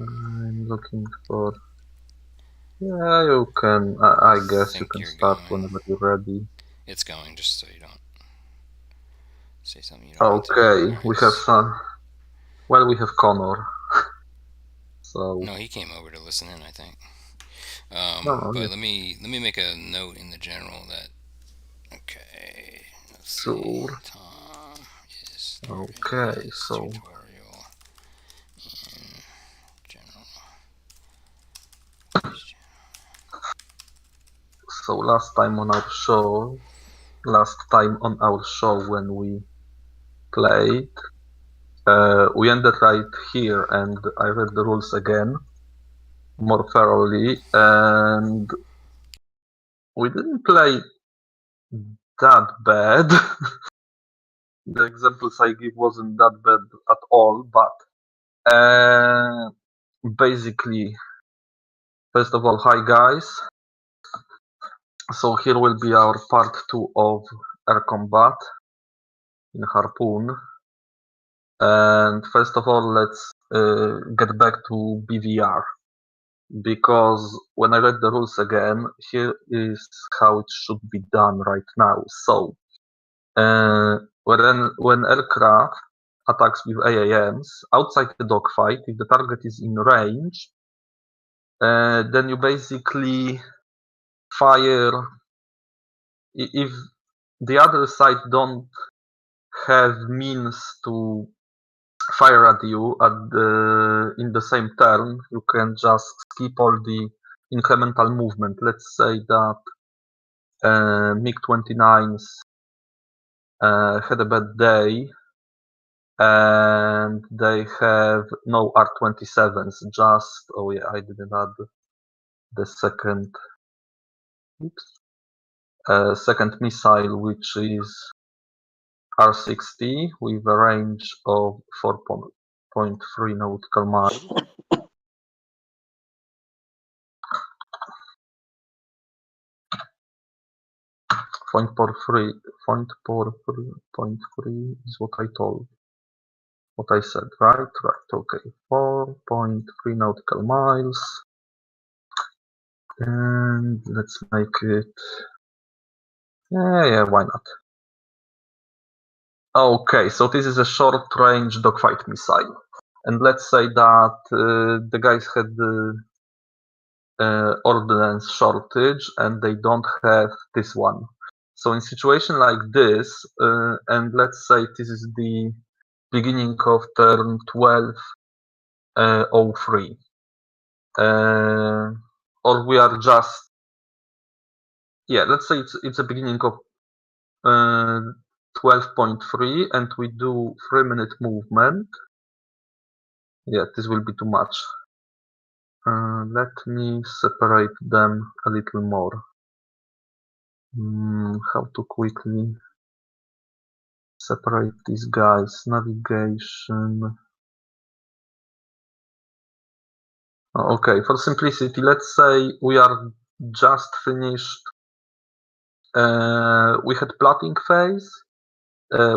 I'm looking for... Yeah, you can... I guess you think can you're start going. whenever you're ready. It's going, just so you don't say something you don't mean to. Okay, we have Alright. some... Well, we have Connor, so... No, he came over to listen in, I think. No, no, But yes, let me make a note in the general that okay. Let's see. sure. Tom is starting Okay, his so... tutorial in general. So last time on our show... Last time on our show when we played, we ended right here and I read the rules again more thoroughly, and we didn't play that bad. The examples I give wasn't that bad at all, but basically, first of all, hi guys. So here will be our part 2 of air combat in Harpoon. And first of all, let's get back to BVR. Because when I read the rules again, here is how it should be done right now. So, when aircraft attacks with AAMs outside the dogfight, if the target is in range, then you basically fire. If the other side don't have means to fire at you in the same turn, you can just skip all the incremental movement. Let's say that MiG-29s had a bad day and they have no R-27s, just, oh yeah, I didn't add the second, second missile, which is R-60 with a range of 4.3 nautical miles. Point four three is what I told. What I said, right? Right, okay. 4.3 nautical miles. And let's make it... Yeah, why not? Okay, so this is a short-range dogfight missile. And let's say that the guys had the ordnance shortage and they don't have this one. So in situation like this, and let's say this is the beginning of turn 12:03, or we are just... Yeah, let's say it's a beginning of 12.3 and we do 3-minute movement. Yeah, this will be too much. Let me separate them a little more. How to quickly separate these guys? Navigation. Okay, for simplicity, let's say we are just finished. We had plotting phase,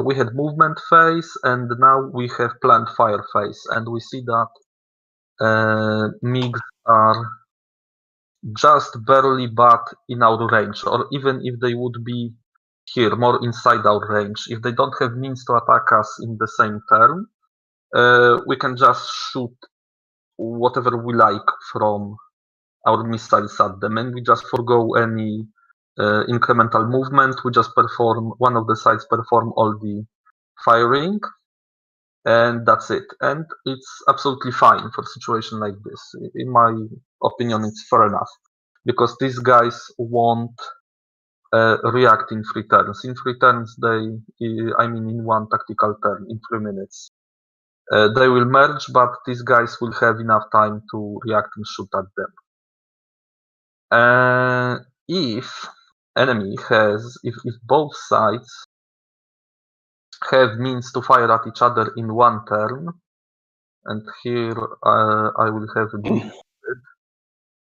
we had movement phase, and now we have planned fire phase. And we see that MiGs are just barely but in our range, or even if they would be here, more inside our range. If they don't have means to attack us in the same turn, we can just shoot whatever we like from our missiles at them, and we just forgo any incremental movement. We just perform, one of the sides perform all the firing, and that's it. And it's absolutely fine for a situation like this. In my opinion, it's fair enough, because these guys won't react in 3 turns. In 3 turns, I mean in one tactical turn, in 3 minutes. They will merge, but these guys will have enough time to react and shoot at them. If enemy has, if both sides have means to fire at each other in one turn, and here I will have a bit.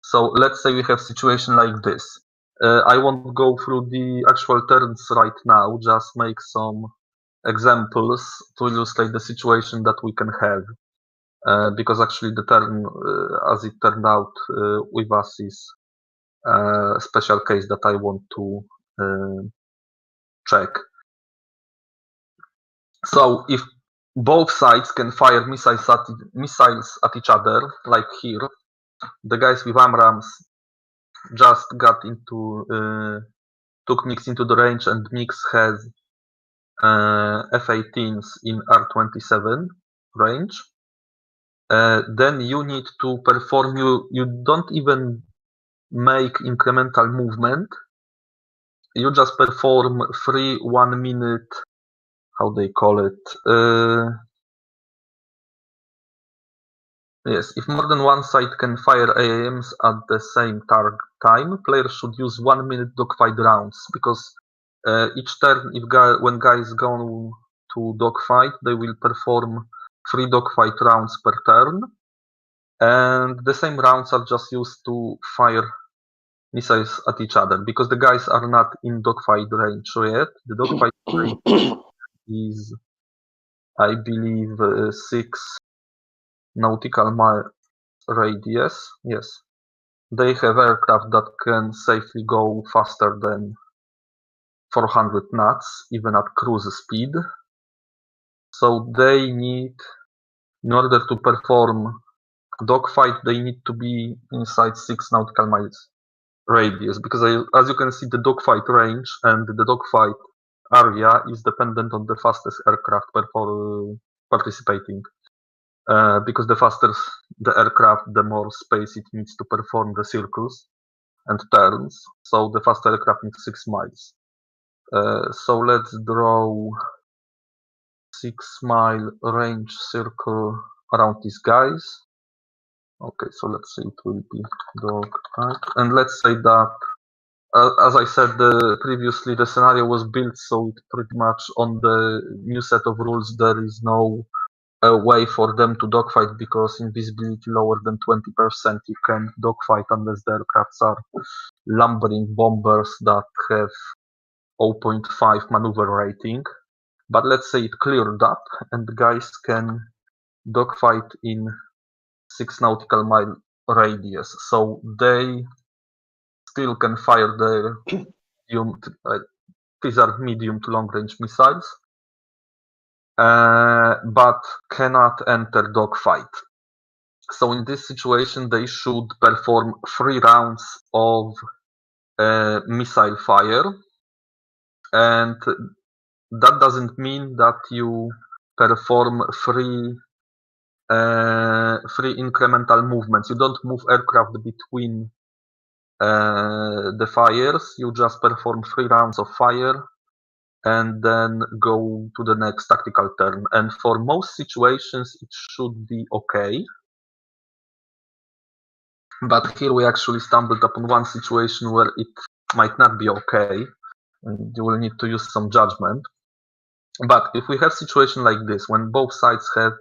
So let's say we have situation like this. I won't go through the actual turns right now, just make some examples to illustrate the situation that we can have. because actually the turn, as it turned out with us, is a special case that I want to check. So if both sides can fire missiles at each other, like here, the guys with AMRAAMs just got into took Mix into the range, and Mix has F-18s in R-27 range. Then you need to perform, you don't even make incremental movement. You just perform 3 1 minute, how they call it? Yes, if more than one side can fire AAMs at the same time, players should use 1 minute dogfight rounds, because each turn, when guys go to dogfight, they will perform 3 dogfight rounds per turn, and the same rounds are just used to fire missiles at each other, because the guys are not in dogfight range yet. The dogfight range is, I believe, 6 nautical mile radius. Yes, they have aircraft that can safely go faster than 400 knots, even at cruise speed. So they need, in order to perform dogfight, they need to be inside 6 nautical miles radius, because as you can see, the dogfight range and the dogfight area is dependent on the fastest aircraft participating. Because the faster the aircraft, the more space it needs to perform the circles and turns. So the faster aircraft needs 6 miles. So let's draw 6-mile range circle around these guys. Okay, so let's say it will be dog type. And let's say that, as I said previously, the scenario was built so it pretty much on the new set of rules there is no way for them to dogfight, because invisibility lower than 20%, you can't dogfight unless the aircrafts are lumbering bombers that have 0.5 maneuver rating. But let's say it cleared up and the guys can dogfight in 6 nautical mile radius, so they still can fire their these are medium to long range missiles, but cannot enter dogfight. So in this situation, they should perform 3 rounds of missile fire, and that doesn't mean that you perform 3 incremental movements. You don't move aircraft between the fires. You just perform 3 rounds of fire and then go to the next tactical turn. And for most situations, it should be okay. But here we actually stumbled upon one situation where it might not be okay, and you will need to use some judgment. But if we have situation like this, when both sides have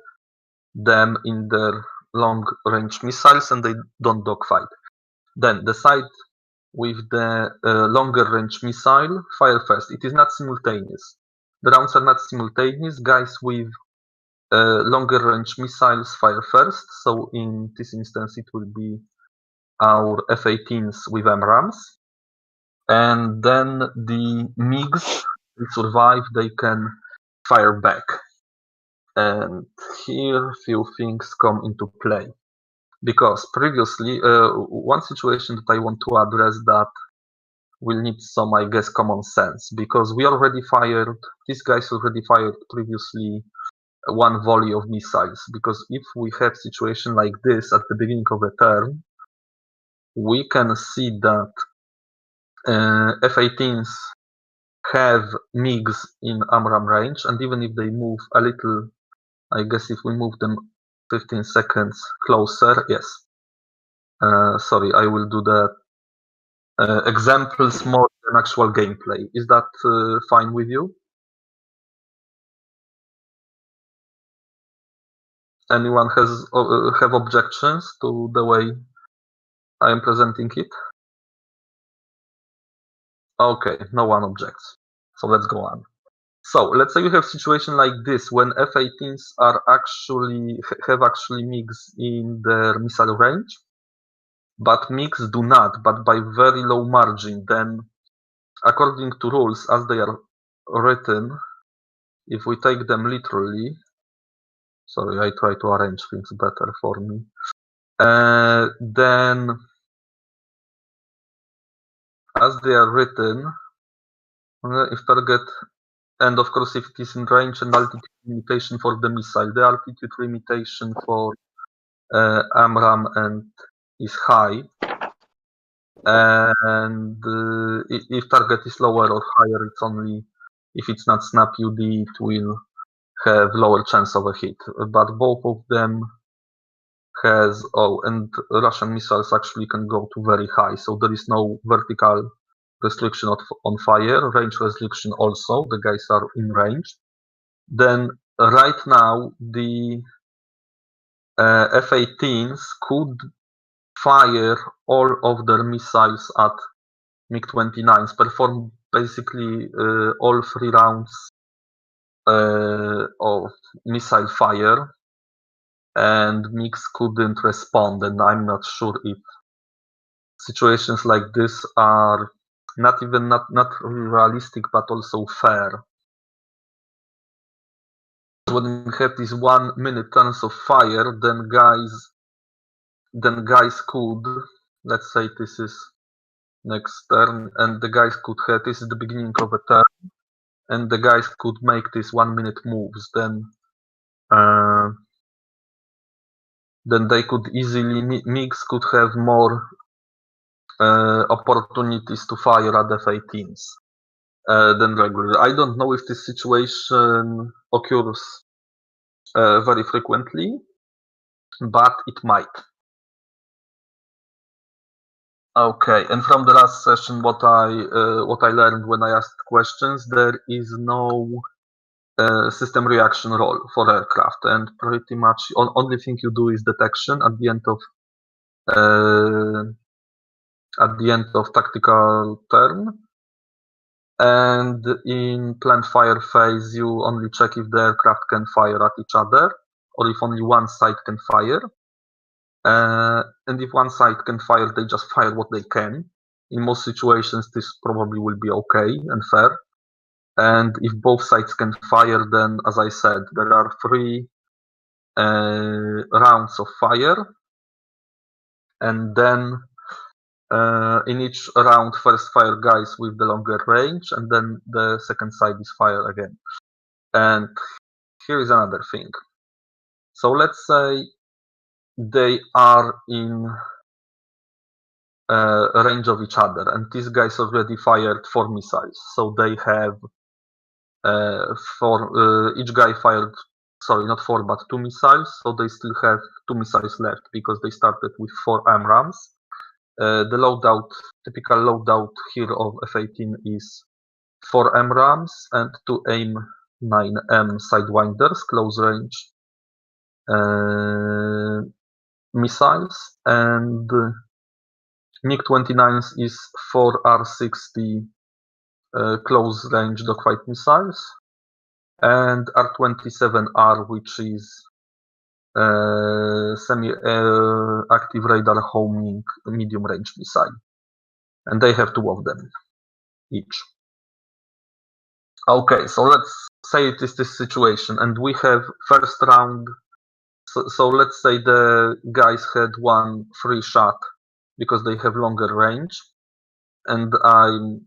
them in their long-range missiles and they don't dogfight, then the side with the longer-range missile fire first. It is not simultaneous. The rounds are not simultaneous. Guys with longer-range missiles fire first. So in this instance, it will be our F-18s with MRAMs, and then the MiGs will survive. They can fire back. And here few things come into play, because previously one situation that I want to address that will need some, I guess, common sense, because these guys already fired previously 1 volley of missiles. Because if we have situation like this at the beginning of a turn, we can see that F-18s have MiGs in AMRAAM range, and even if they move a little, I guess if we move them 15 seconds closer, yes. Sorry, I will do the examples more than actual gameplay. Is that fine with you? Anyone have objections to the way I am presenting it? Okay, no one objects. So let's go on. So let's say you have a situation like this when F-18s have actually MiGs in their missile range, but MiGs do not, but by very low margin. Then, according to rules as they are written, if we take them literally, sorry, I try to arrange things better for me. Then, as they are written, if target, and of course if it is in range and altitude limitation for the missile, the altitude limitation for AMRAAM and is high, and if target is lower or higher, it's only if it's not snap UD, it will have lower chance of a hit. But both of them has and Russian missiles actually can go to very high, so there is no vertical restriction on fire, range restriction also. The guys are in range. Then right now the F-18s could fire all of their missiles at MiG-29s, perform basically all 3 rounds of missile fire, and MiGs couldn't respond, and I'm not sure if situations like this are not realistic but also fair. When we have these 1 minute turns of fire, then guys could, let's say this is next turn, and the guys could have, this is the beginning of a turn, and the guys could make these 1 minute moves, then they could easily, MiGs could have more opportunities to fire at F-18s than regular. I don't know if this situation occurs very frequently, but it might. Okay, and from the last session, what I learned when I asked questions, there is no system reaction role for aircraft, and pretty much only thing you do is detection at the end of tactical turn. And in planned fire phase, you only check if the aircraft can fire at each other, or if only one side can fire. And if one side can fire, they just fire what they can. In most situations, this probably will be okay and fair. And if both sides can fire, then, as I said, there are 3 rounds of fire. And then in each round, first fire guys with the longer range, and then the second side is fire again. And here is another thing. So let's say they are in range of each other, and these guys already fired 4 missiles. So they have each guy fired, sorry, not 4 but 2 missiles. So they still have 2 missiles left because they started with 4 AMRAAMs. The loadout, typical loadout here of F-18 is 4 AMRAAMs and 2 AIM-9M Sidewinders, close range missiles, and MiG-29s is 4 R-60 close range dogfight missiles, and R-27R, which is semi-active radar homing medium range missile, and they have 2 of them each. Okay, so let's say it is this situation, and we have first round. So let's say the guys had 1 free shot because they have longer range, and I'm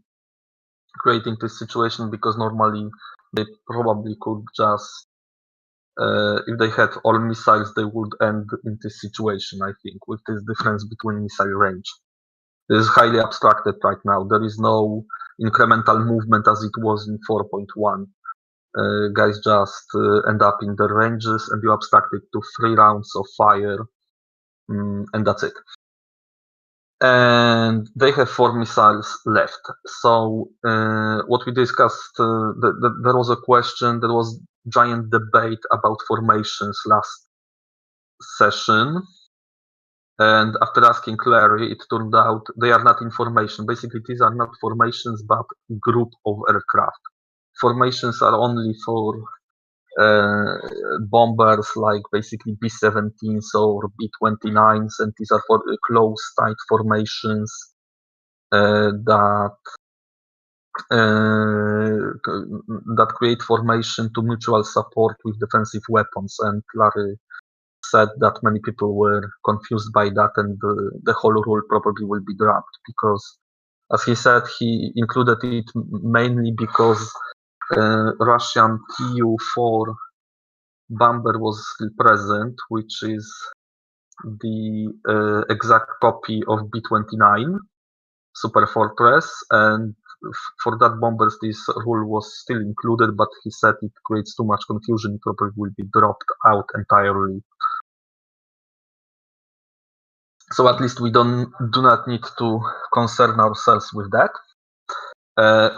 creating this situation because normally they probably could just, if they had all missiles, they would end in this situation, I think, with this difference between missile range. This is highly abstracted right now. There is no incremental movement as it was in 4.1. Guys just end up in their ranges, and you abstract it to 3 rounds of fire, and that's it. And they have 4 missiles left. So what we discussed, there was a question, there was giant debate about formations last session. And after asking Larry, it turned out they are not in formation. Basically, these are not formations, but group of aircraft. formations are only for bombers like basically B-17s or B-29s, and these are for close, tight formations that create formation to mutual support with defensive weapons. And Larry said that many people were confused by that, and the whole rule probably will be dropped because, as he said, he included it mainly because Russian Tu-4 bomber was still present, which is the exact copy of B-29 Super Fortress, and for that bombers this rule was still included, but he said it creates too much confusion, it probably will be dropped out entirely. So at least we do not need to concern ourselves with that.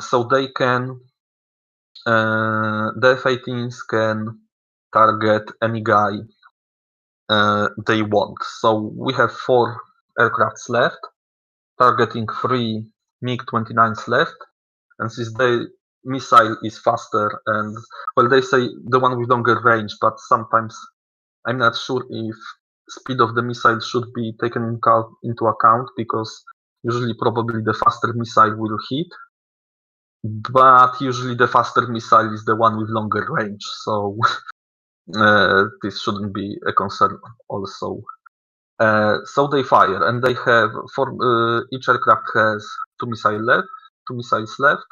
So they can, the F-18s can target any guy they want. So we have 4 aircrafts left, targeting 3 MiG-29s left, and since the missile is faster, and well, they say the one with longer range, but sometimes I'm not sure if speed of the missile should be taken into account, because usually probably the faster missile will hit, but usually the faster missile is the one with longer range, so this shouldn't be a concern also. So they fire, and they have each aircraft has 2 missiles left.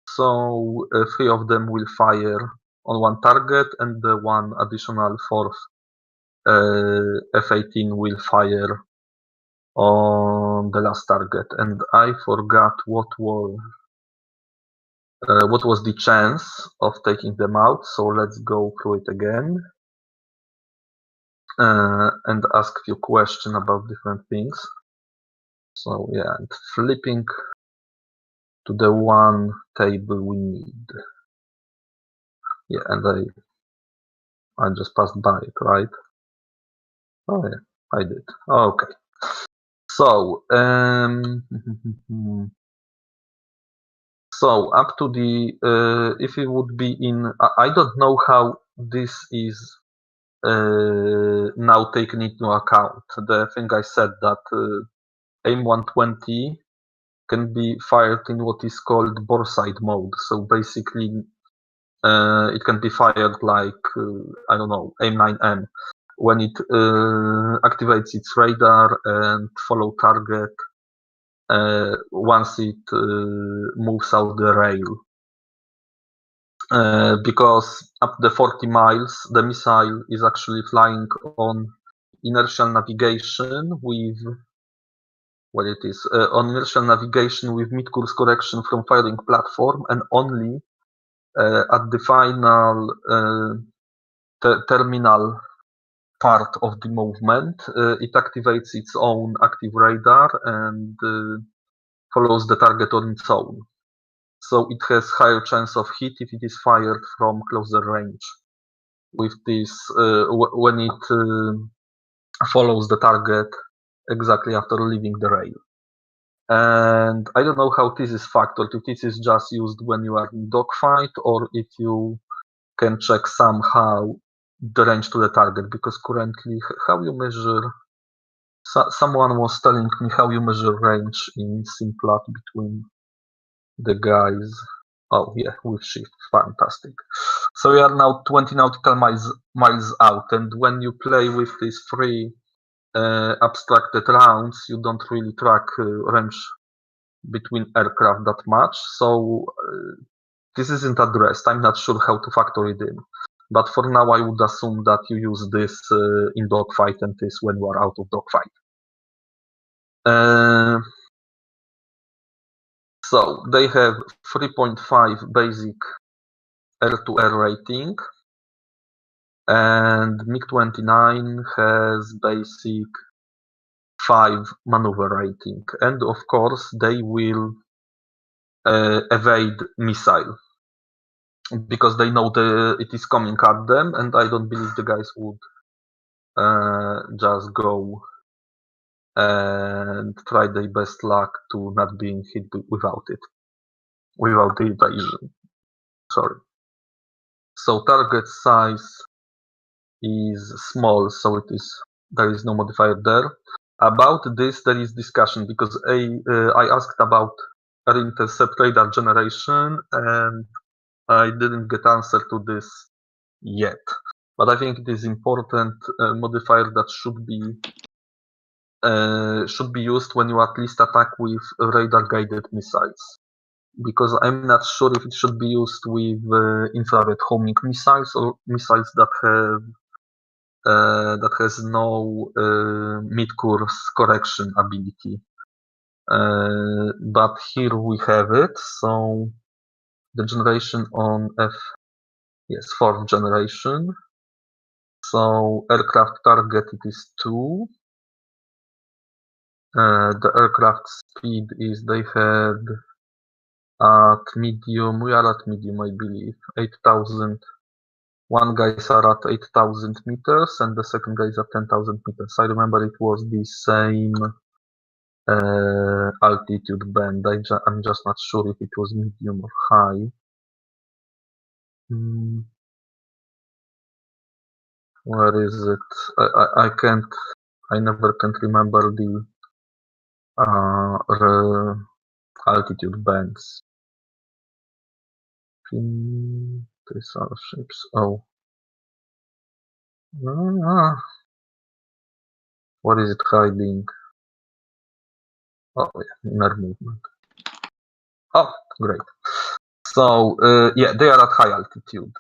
So 3 of them will fire on one target, and the one additional 4th F-18 will fire on the last target. And I forgot what was the chance of taking them out. So let's go through it again and ask a few questions about different things. So yeah, and flipping to the one table we need. Yeah, and I just passed by it, right? Oh yeah, I did. Okay. So so up to the if it would be in, I don't know how this is now taken into account. The thing I said that AIM 120 can be fired in what is called boreside mode. So basically, it can be fired like I don't know, AIM 9M, when it activates its radar and follow target once it moves out the rail. Because up to 40 miles, the missile is actually flying on inertial navigation with, well, it is on inertial navigation with mid-course correction from firing platform, and only at the final terminal part of the movement, it activates its own active radar and follows the target on its own. So it has higher chance of hit if it is fired from closer range. With this, when it follows the target exactly after leaving the rail. And I don't know how this is factored, if this is just used when you are in dogfight, or if you can check somehow the range to the target, because currently how you measure, someone was telling me how you measure range in Simplot between the guys. Oh yeah, with shift, fantastic. So we are now 20 nautical miles out, and when you play with these 3 abstracted rounds, you don't really track range between aircraft that much. So this isn't addressed. I'm not sure how to factor it in. But for now, I would assume that you use this in dogfight and this when you are out of dogfight. So they have 3.5 basic air-to-air rating, and MiG-29 has basic 5 maneuver rating, and of course they will evade missile because they know it is coming at them, and I don't believe the guys would just go and try their best luck to not being hit without the evasion. sorry. So target size is small, so there is no modifier there. About this, there is discussion because I asked about intercept radar generation, and I didn't get answer to this yet. But I think it is important modifier that should be used when you at least attack with radar-guided missiles. Because I'm not sure if it should be used with infrared homing missiles or missiles that has no mid-course correction ability. But here we have it. So the generation on fourth generation. So aircraft target it is 2. The aircraft speed is they had at medium. We are at medium, I believe. 8,000. One guys are at 8,000 meters, and the second guy is at 10,000 meters. I remember it was the same altitude band. I'm just not sure if it was medium or high. Where is it? I can't. I never can remember the altitude bands. These are ships. Oh. What is it hiding? Oh yeah, inner movement. Oh, great. So yeah, they are at high altitude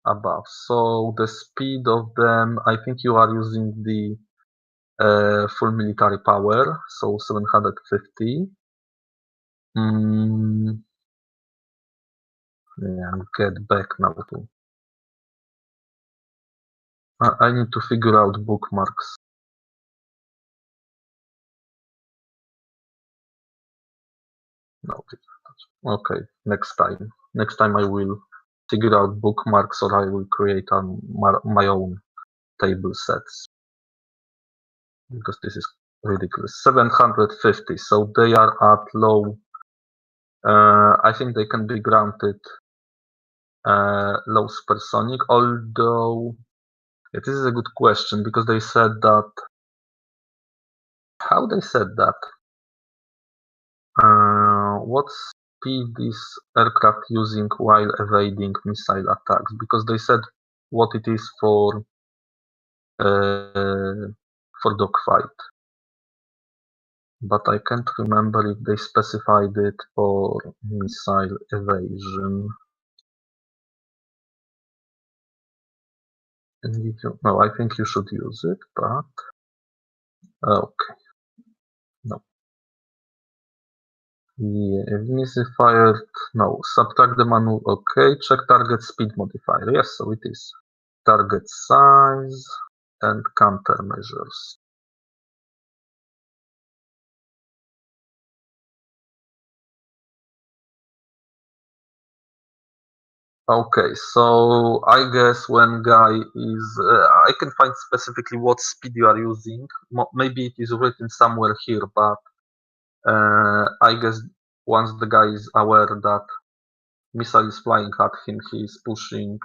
above. So the speed of them, I think you are using the full military power, so 750. Yeah, get back now to. I need to figure out bookmarks. No, okay, next time. Next time I will figure out bookmarks, or I will create my own table sets. Because this is ridiculous. 750, so they are at low. I think they can be granted low supersonic, although this is a good question because they said that. How they said that? What speed is aircraft using while evading missile attacks? Because they said what it is for dogfight, but I can't remember if they specified it for missile evasion. No, I think you should use it, but okay. No. Yeah, if missile fired, no. Subtract the manual. Okay, check target speed modifier. Yes, so it is. Target size and countermeasures. Okay, so I guess when guy is, I can find specifically what speed you are using. Maybe it is written somewhere here, but I guess once the guy is aware that missile is flying at him, he's pushing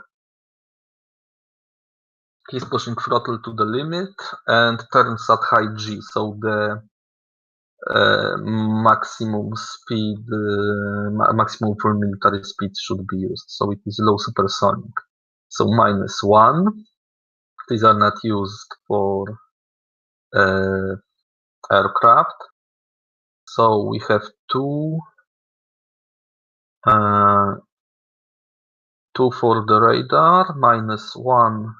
throttle to the limit and turns at high G, so the maximum speed, maximum full military speed should be used. So it is low supersonic. So -1. These are not used for aircraft. So we have two for the radar, -1.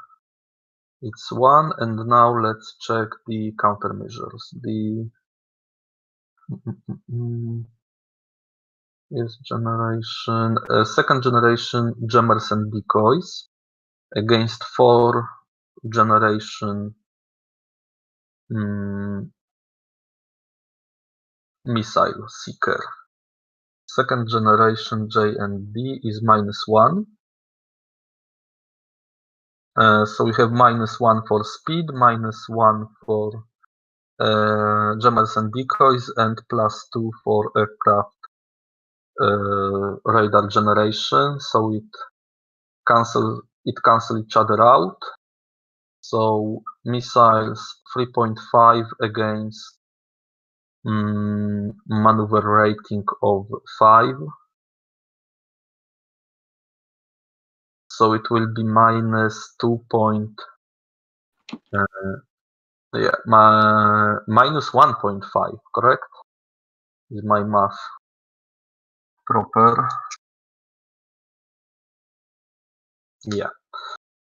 It's 1, and now let's check the countermeasures. Yes, generation, second generation jammers and decoys against 4 generation missile seeker. Second generation J and D is -1. So we have -1 for speed, -1 for jammers and decoys, and +2 for aircraft radar generation. So it cancel each other out. So missiles 3.5 against maneuver rating of 5. So it will be minus 2. Minus 1.5, correct? Is my math proper? Yeah.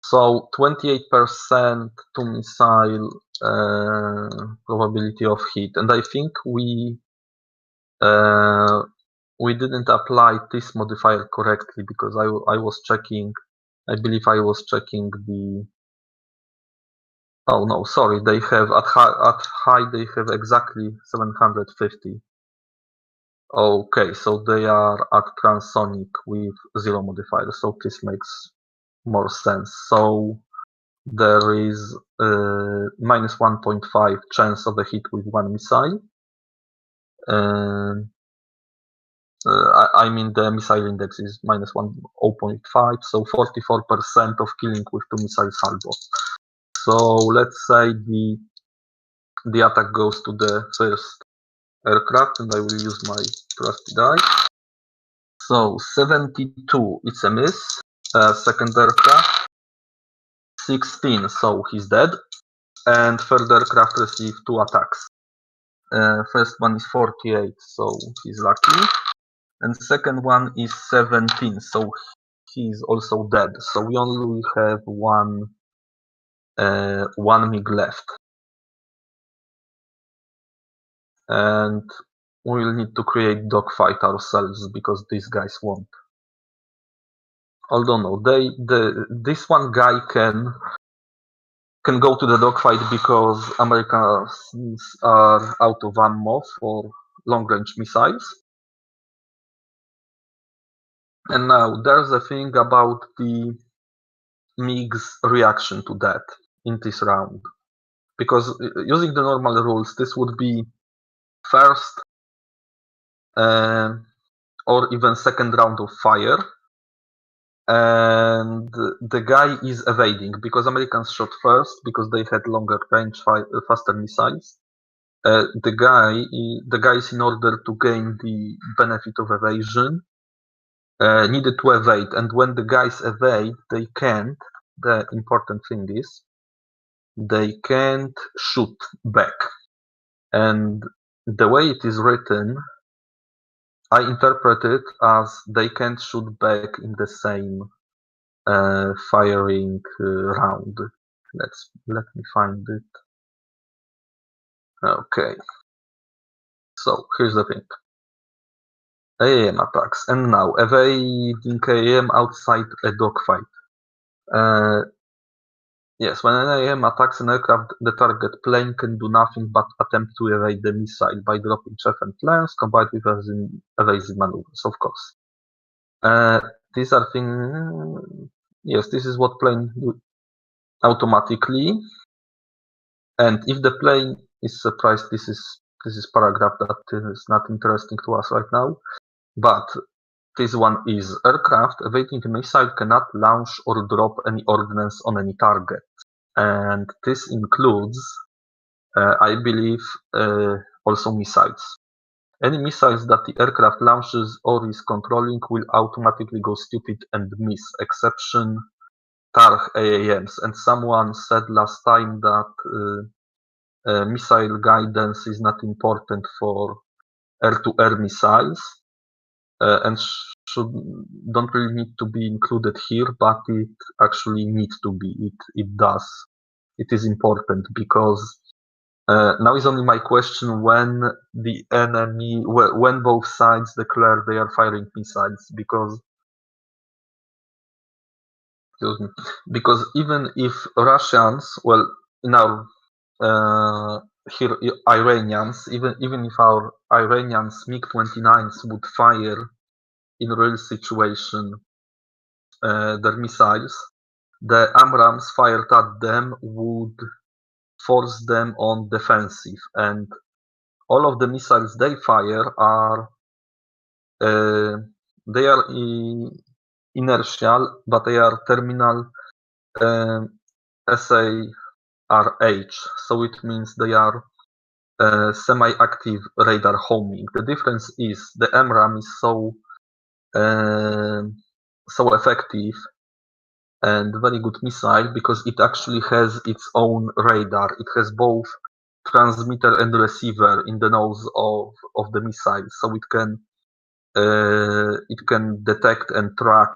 So 28% to missile probability of hit, and I think we didn't apply this modifier correctly because I was checking. I believe I was checking the. Oh no, sorry. They have at high they have exactly 750. Okay, so they are at transonic with 0 modifier. So this makes more sense. So there is minus 1.5 chance of a hit with one missile. I mean the missile index is minus 0.5, so 44% of killing with two missile salvo. So let's say the attack goes to the first aircraft, and I will use my trusty die. So 72, it's a miss. Second aircraft, 16, so he's dead. And third aircraft received 2 attacks. First one is 48, so he's lucky. And second one is 17, so he's also dead. So we only have one MiG left. And we will need to create dogfight ourselves because these guys won't. Although no, this one guy can go to the dogfight because Americans are out of ammo for long-range missiles. And now there's a thing about the MiG's reaction to that in this round. Because using the normal rules, this would be first or even second round of fire. And the guy is evading because Americans shot first because they had longer range, faster missiles. The guys, in order to gain the benefit of evasion, needed to evade. And when the guys evade, they can't. The important thing is they can't shoot back. And the way it is written, I interpret it as they can't shoot back in the same firing round. Let me find it. Okay. So here's the thing. AAM attacks, and now evading AAM outside a dogfight. Yes, when an AAM attacks an aircraft, the target plane can do nothing but attempt to evade the missile by dropping chaff and flares, combined with evasive maneuvers, of course. These are things. Yes, this is what plane do automatically. And if the plane is surprised, this is paragraph that is not interesting to us right now. But this one is aircraft evading a missile cannot launch or drop any ordnance on any target. And this includes, I believe, also missiles. Any missiles that the aircraft launches or is controlling will automatically go stupid and miss, exception TARG AAMs. And someone said last time that missile guidance is not important for air-to-air missiles and don't really need to be included here, but it actually needs to be. It does. It is important because now is only my question when the enemy, when both sides declare they are firing missiles, because even if Russians, well, in our here Iranians, even if our Iranians MiG-29s would fire in real situation their missiles, the AMRAAMs fired at them would force them on defensive, and all of the missiles they fire are inertial, but they are terminal SARH, so it means they are semi-active radar homing. The difference is the MRAM is so effective and very good missile because it actually has its own radar. It has both transmitter and receiver in the nose of the missile, so it can detect and track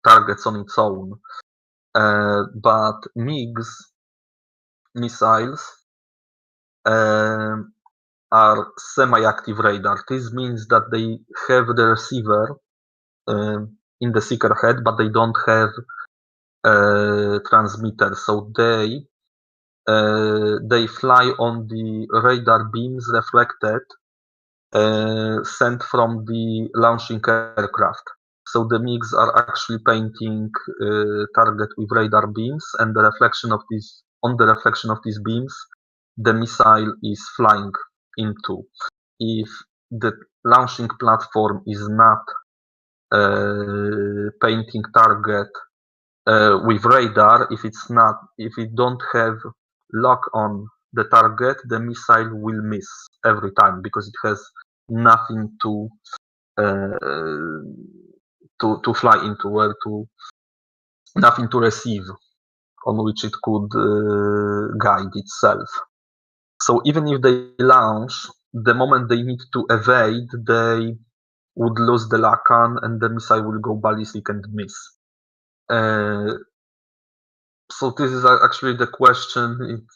targets on its own. But MiGs missiles are semi-active radar. This means that they have the receiver in the seeker head, but they don't have transmitter. So they fly on the radar beams reflected sent from the launching aircraft. So the MiGs are actually painting target with radar beams, and the reflection of these beams, the missile is flying into. If the launching platform is not painting target with radar, if it don't have lock on the target, the missile will miss every time because it has nothing to fly into, nothing to receive on which it could guide itself. So even if they launch, the moment they need to evade, they would lose the lock on and the missile will go ballistic and miss. So this is actually the question.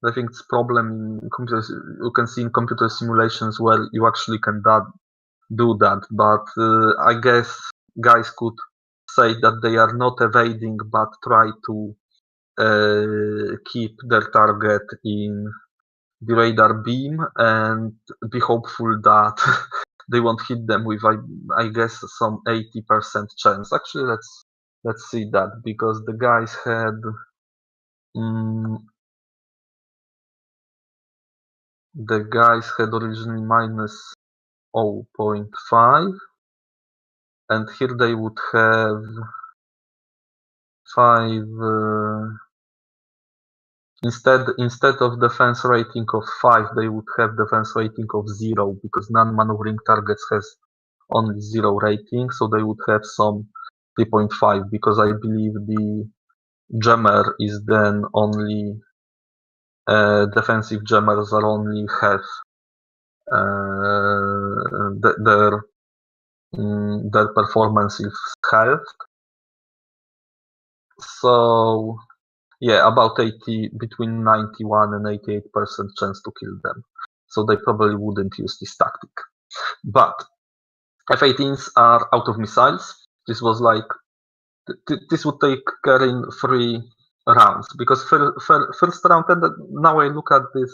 I think it's a problem in computers. You can see in computer simulations where you actually can do that, but I guess guys could say that they are not evading, but try to keep their target in the radar beam and be hopeful that they won't hit them with, I guess, some 80% chance. Actually, let's see that, because the guys had originally minus 0.5, and here they would have 5 instead of defense rating of 5, they would have defense rating of 0, because non-maneuvering targets has only 0 rating, so they would have some 3.5, because I believe the jammer is then only defensive jammers are only half their performance is half. So yeah, about between 91 and 88% chance to kill them. So they probably wouldn't use this tactic. But F-18s are out of missiles. This was like this would take care in 3 rounds, because first round, and now I look at this,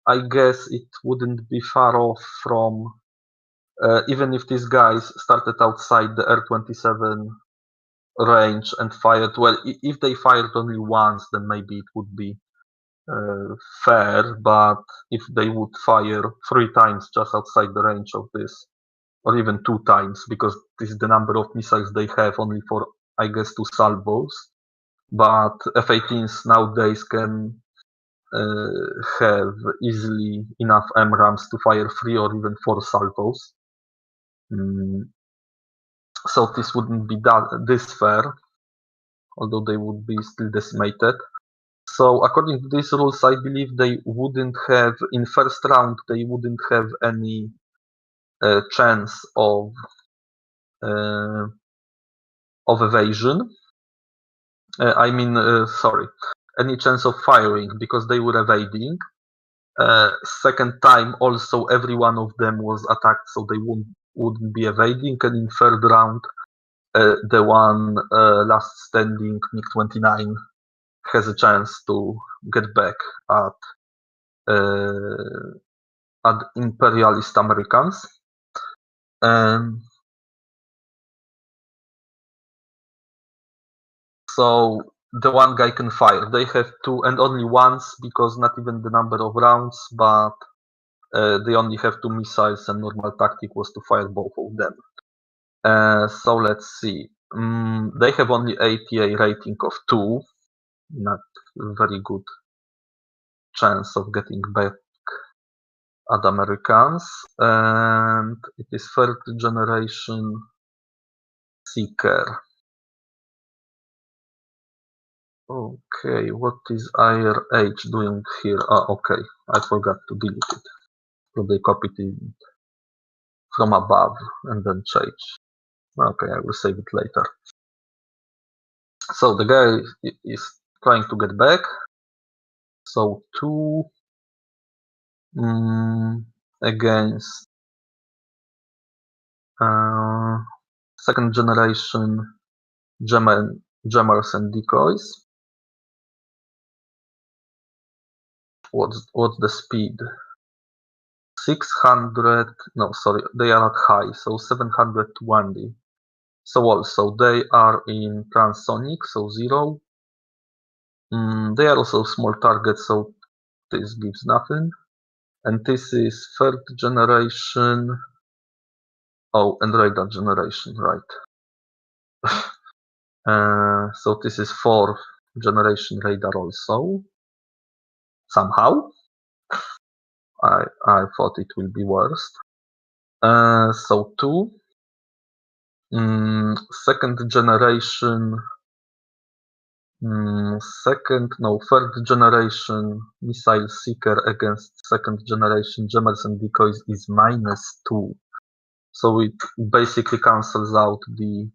I guess it wouldn't be far off from even if these guys started outside the R-27 range and fired well. If they fired only once, then maybe it would be fair, but if they would fire 3 times just outside the range of this, or even 2 times, because this is the number of missiles they have only for, I guess, 2 salvos, but F-18s nowadays can have easily enough MRAMs to fire 3 or even 4 salvos. So this wouldn't be this fair, although they would be still decimated. So according to these rules, I believe they wouldn't have, in first round, they wouldn't have any chance of evasion. Any chance of firing, because they were evading. Second time, also every one of them was attacked, so they wouldn't be evading. And in third round, the one last standing MiG-29 has a chance to get back at imperialist Americans. So the one guy can fire. They have 2 and only once, because not even the number of rounds, but they only have 2 missiles, and normal tactic was to fire both of them. So let's see. They have only ATA rating of 2, not very good chance of getting back at Americans, and it is third generation Seeker. Okay, what is IRH doing here? Okay, I forgot to delete it. So they copied it from above and then change. Okay, I will save it later. So the guy is trying to get back. So 2 against second generation jammers and decoys. What's the speed? 600. No, sorry, they are not high. So 720. So also they are in transonic, so 0. They are also small targets, so this gives nothing. And this is third generation. Oh, and radar generation, right. So this is fourth generation radar also. Somehow. I thought it will be worse. So 2. Second generation. Third generation missile seeker against second generation jammers and decoys is -2. So it basically cancels out the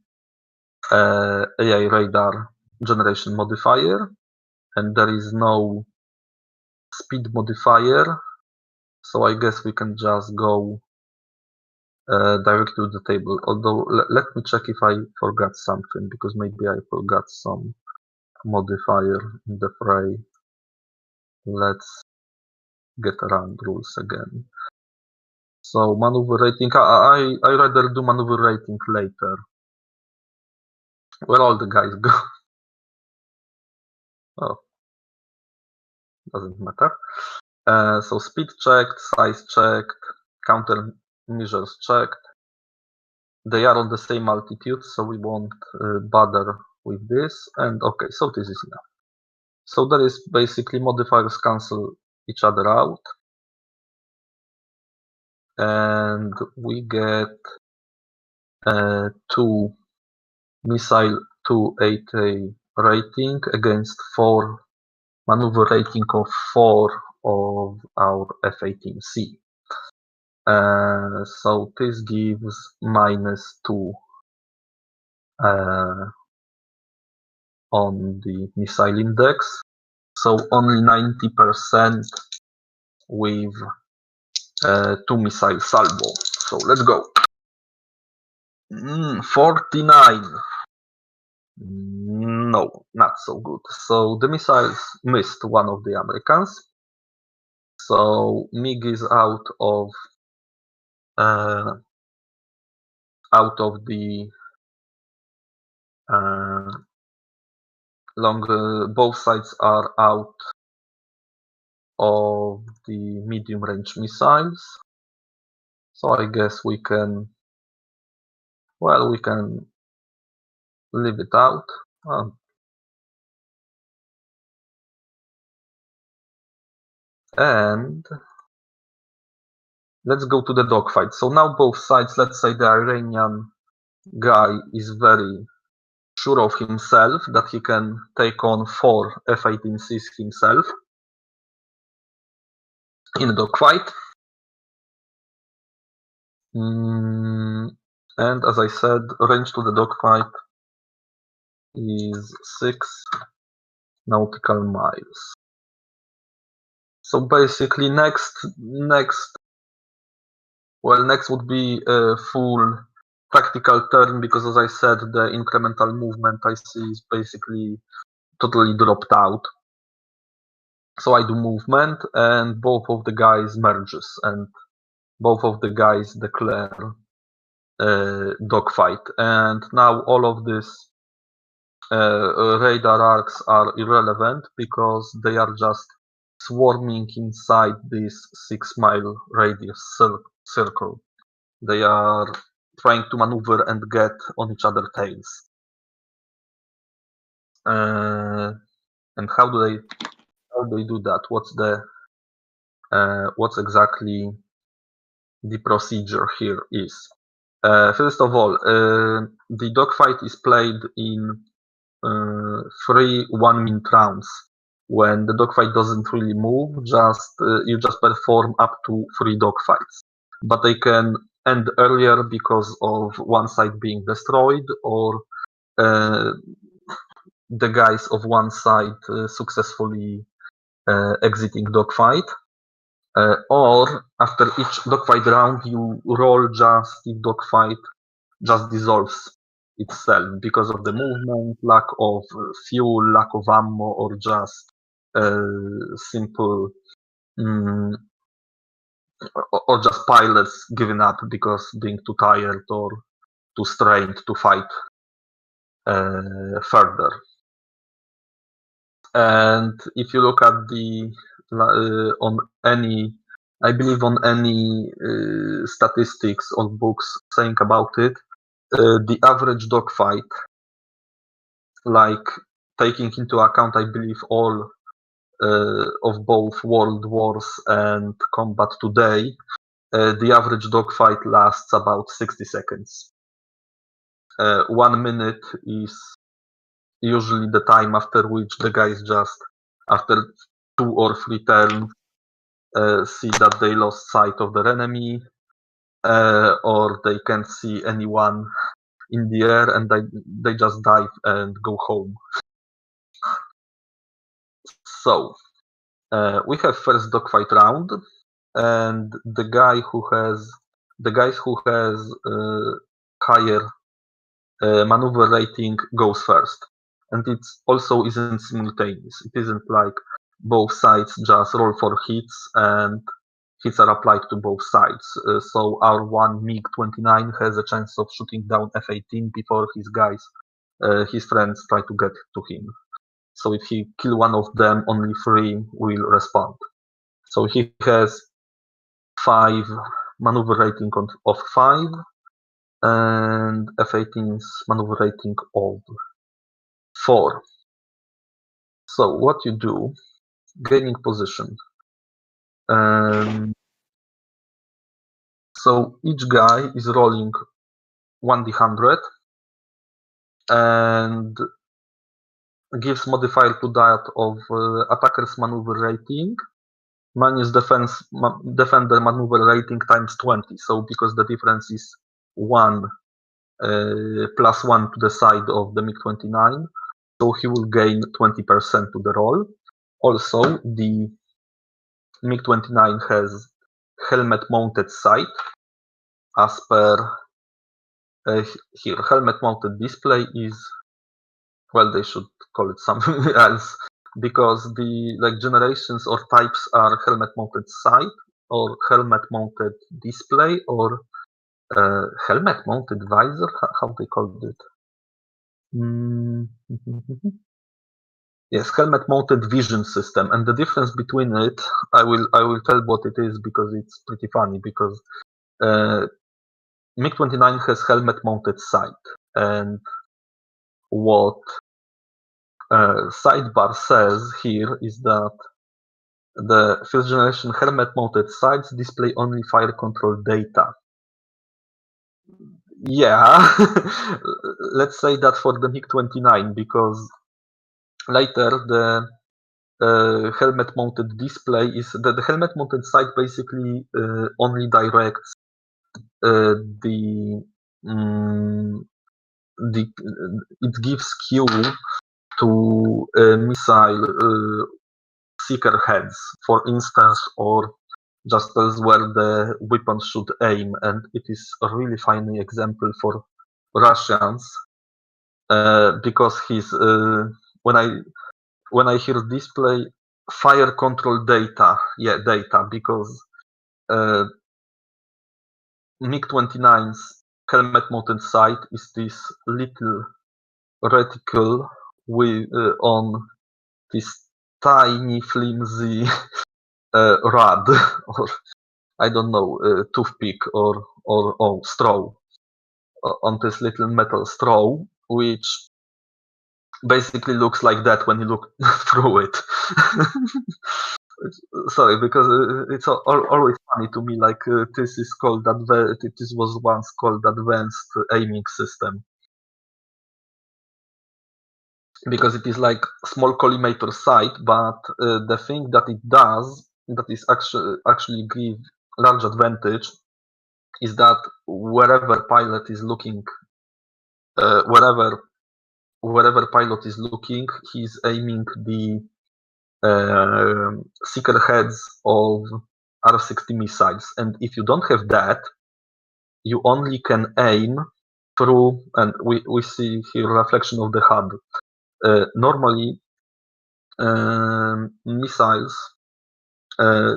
AI radar generation modifier, and there is no speed modifier. So I guess we can just go directly to the table. Although let me check if I forgot something, because maybe I forgot some modifier in the fray. Let's get around rules again. So maneuver rating, I rather do maneuver rating later. Where all the guys go? Oh, doesn't matter. So speed checked, size checked, counter measures checked. They are on the same altitude, so we won't bother with this. And okay, so this is enough. So there is basically modifiers cancel each other out. And we get 2 missile 2 8A rating against 4 maneuver rating of 4 of our F-18C. So this gives -2 on the missile index. So only 90% with 2 missile salvo. So let's go. 49. No, not so good. So the missiles missed one of the Americans. So MiG is out of the both sides are out of the medium range missiles. So I guess we can leave it out. And let's go to the dogfight. So now both sides, let's say the Iranian guy is very sure of himself that he can take on 4 F-18Cs himself in a dogfight. And as I said, range to the dogfight is 6 nautical miles. So basically next would be a full tactical turn, because as I said, the incremental movement I see is basically totally dropped out. So I do movement and both of the guys merges and both of the guys declare dogfight. And now all of these radar arcs are irrelevant because they are just swarming inside this 6-mile radius circle. They are trying to maneuver and get on each other's tails. And how do they do that? What's exactly the procedure here is? First of all, the dogfight is played in 3 1-minute rounds. When the dogfight doesn't really move, you just perform up to 3 dogfights. But they can end earlier because of one side being destroyed, or the guys of one side successfully exiting dogfight. Or after each dogfight round, you roll just if dogfight just dissolves itself because of the movement, lack of fuel, lack of ammo, or just simple or just pilots giving up because being too tired or too strained to fight further. And if you look at on any, I believe on any statistics or books saying about it, the average dogfight, like taking into account, I believe, all of both World Wars and combat today, the average dogfight lasts about 60 seconds. 1 minute is usually the time after which the guys just, after 2 or 3 turns, see that they lost sight of their enemy, or they can't see anyone in the air, and they just dive and go home. So we have first dogfight round, and the guys who has higher maneuver rating goes first, and it also isn't simultaneous. It isn't like both sides just roll for hits and hits are applied to both sides. So our one MiG-29 has a chance of shooting down F-18 before his friends try to get to him. So if he kill one of them, only 3 will respond. So he has 5 maneuver rating of 5 and F-18's maneuver rating of 4. So what you do, gaining position. So each guy is rolling 1d100 and gives modifier to that of attacker's maneuver rating minus defender maneuver rating times 20. So because the difference is 1 plus 1 to the side of the MiG-29, so he will gain 20% to the roll. Also, the MiG-29 has helmet-mounted sight. As per here, helmet-mounted display is, well, they should call it something else, because the generations or types are helmet-mounted sight or helmet-mounted display or helmet-mounted visor. How they called it? Yes, helmet-mounted vision system, and the difference between it, I will tell what it is because it's pretty funny. Because MiG-29 has helmet-mounted sight, and what sidebar says here is that the first generation helmet-mounted sights display only fire control data. Yeah, let's say that for the MiG-29, because later the helmet-mounted display is the helmet-mounted sight basically only directs it gives cue to missile seeker heads, for instance, or just tells where the weapon should aim, and it is a really funny example for Russians because when I hear display fire control data, because MiG-29's helmet-mounted sight is this little reticle on this tiny flimsy rod or I don't know, toothpick or straw on this little metal straw, which basically looks like that when you look through it. Sorry, because it's always funny to me. Like this is called this was once called advanced aiming system, because it is like small collimator sight, but the thing that it does that is actually give large advantage is that wherever pilot is looking, wherever pilot is looking, he's aiming the seeker heads of R60 missiles, and if you don't have that, you only can aim through, and we see here reflection of the HUD. Normally, missiles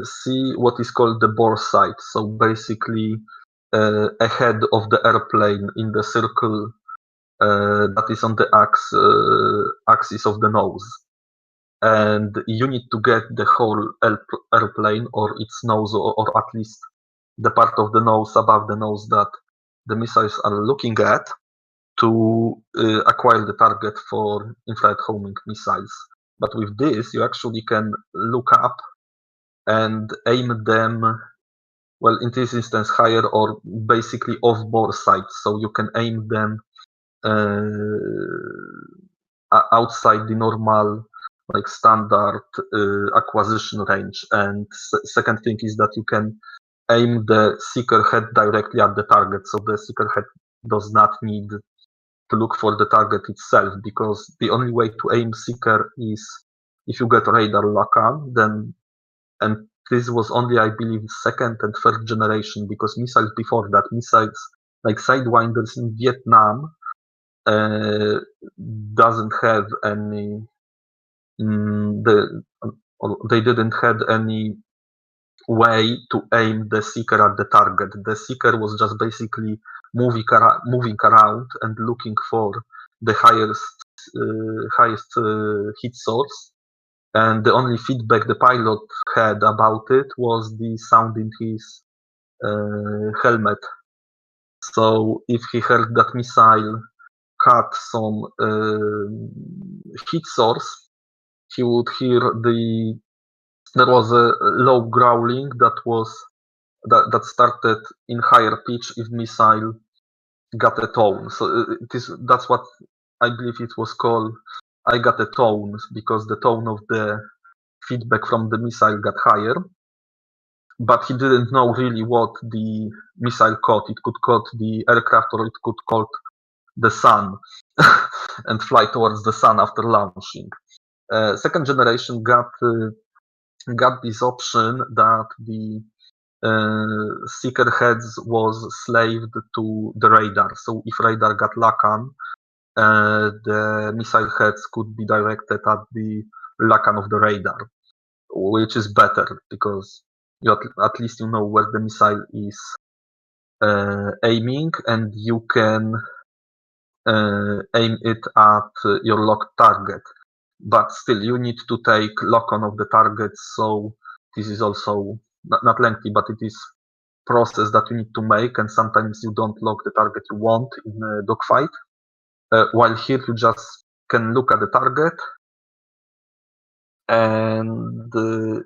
see what is called the bore sight. So basically, ahead of the airplane in the circle that is on the axis of the nose. And you need to get the whole airplane or its nose, or at least the part of the nose above the nose that the missiles are looking at, to acquire the target for infrared homing missiles. But with this, you actually can look up and aim them, well, in this instance, higher or basically off-bore sight. So you can aim them outside the normal, like standard acquisition range. And second thing is that you can aim the seeker head directly at the target. So the seeker head does not need to look for the target itself, because the only way to aim seeker is if you get radar lock on, then, and this was only, I believe, second and third generation, because missiles before that, missiles like Sidewinders in Vietnam, doesn't have any, they didn't have any way to aim the seeker at the target. The seeker was just basically moving around and looking for the highest hit source, and the only feedback the pilot had about it was the sound in his helmet. So if he heard that missile had some heat source, he would hear there was a low growling that started in higher pitch if missile got a tone. So that's what I believe it was called. I got a tone, because the tone of the feedback from the missile got higher, but he didn't know really what the missile caught. It could caught the aircraft, or it could caught the sun and fly towards the sun after launching. Second generation got this option that the seeker heads was slaved to the radar. So if radar got lock on, the missile heads could be directed at the lock on of the radar, which is better, because you at least you know where the missile is aiming, and you can aim it at your locked target. But still, you need to take lock on of the target. So this is also not lengthy, but it is process that you need to make, and sometimes you don't lock the target you want in a dogfight. While here you just can look at the target, and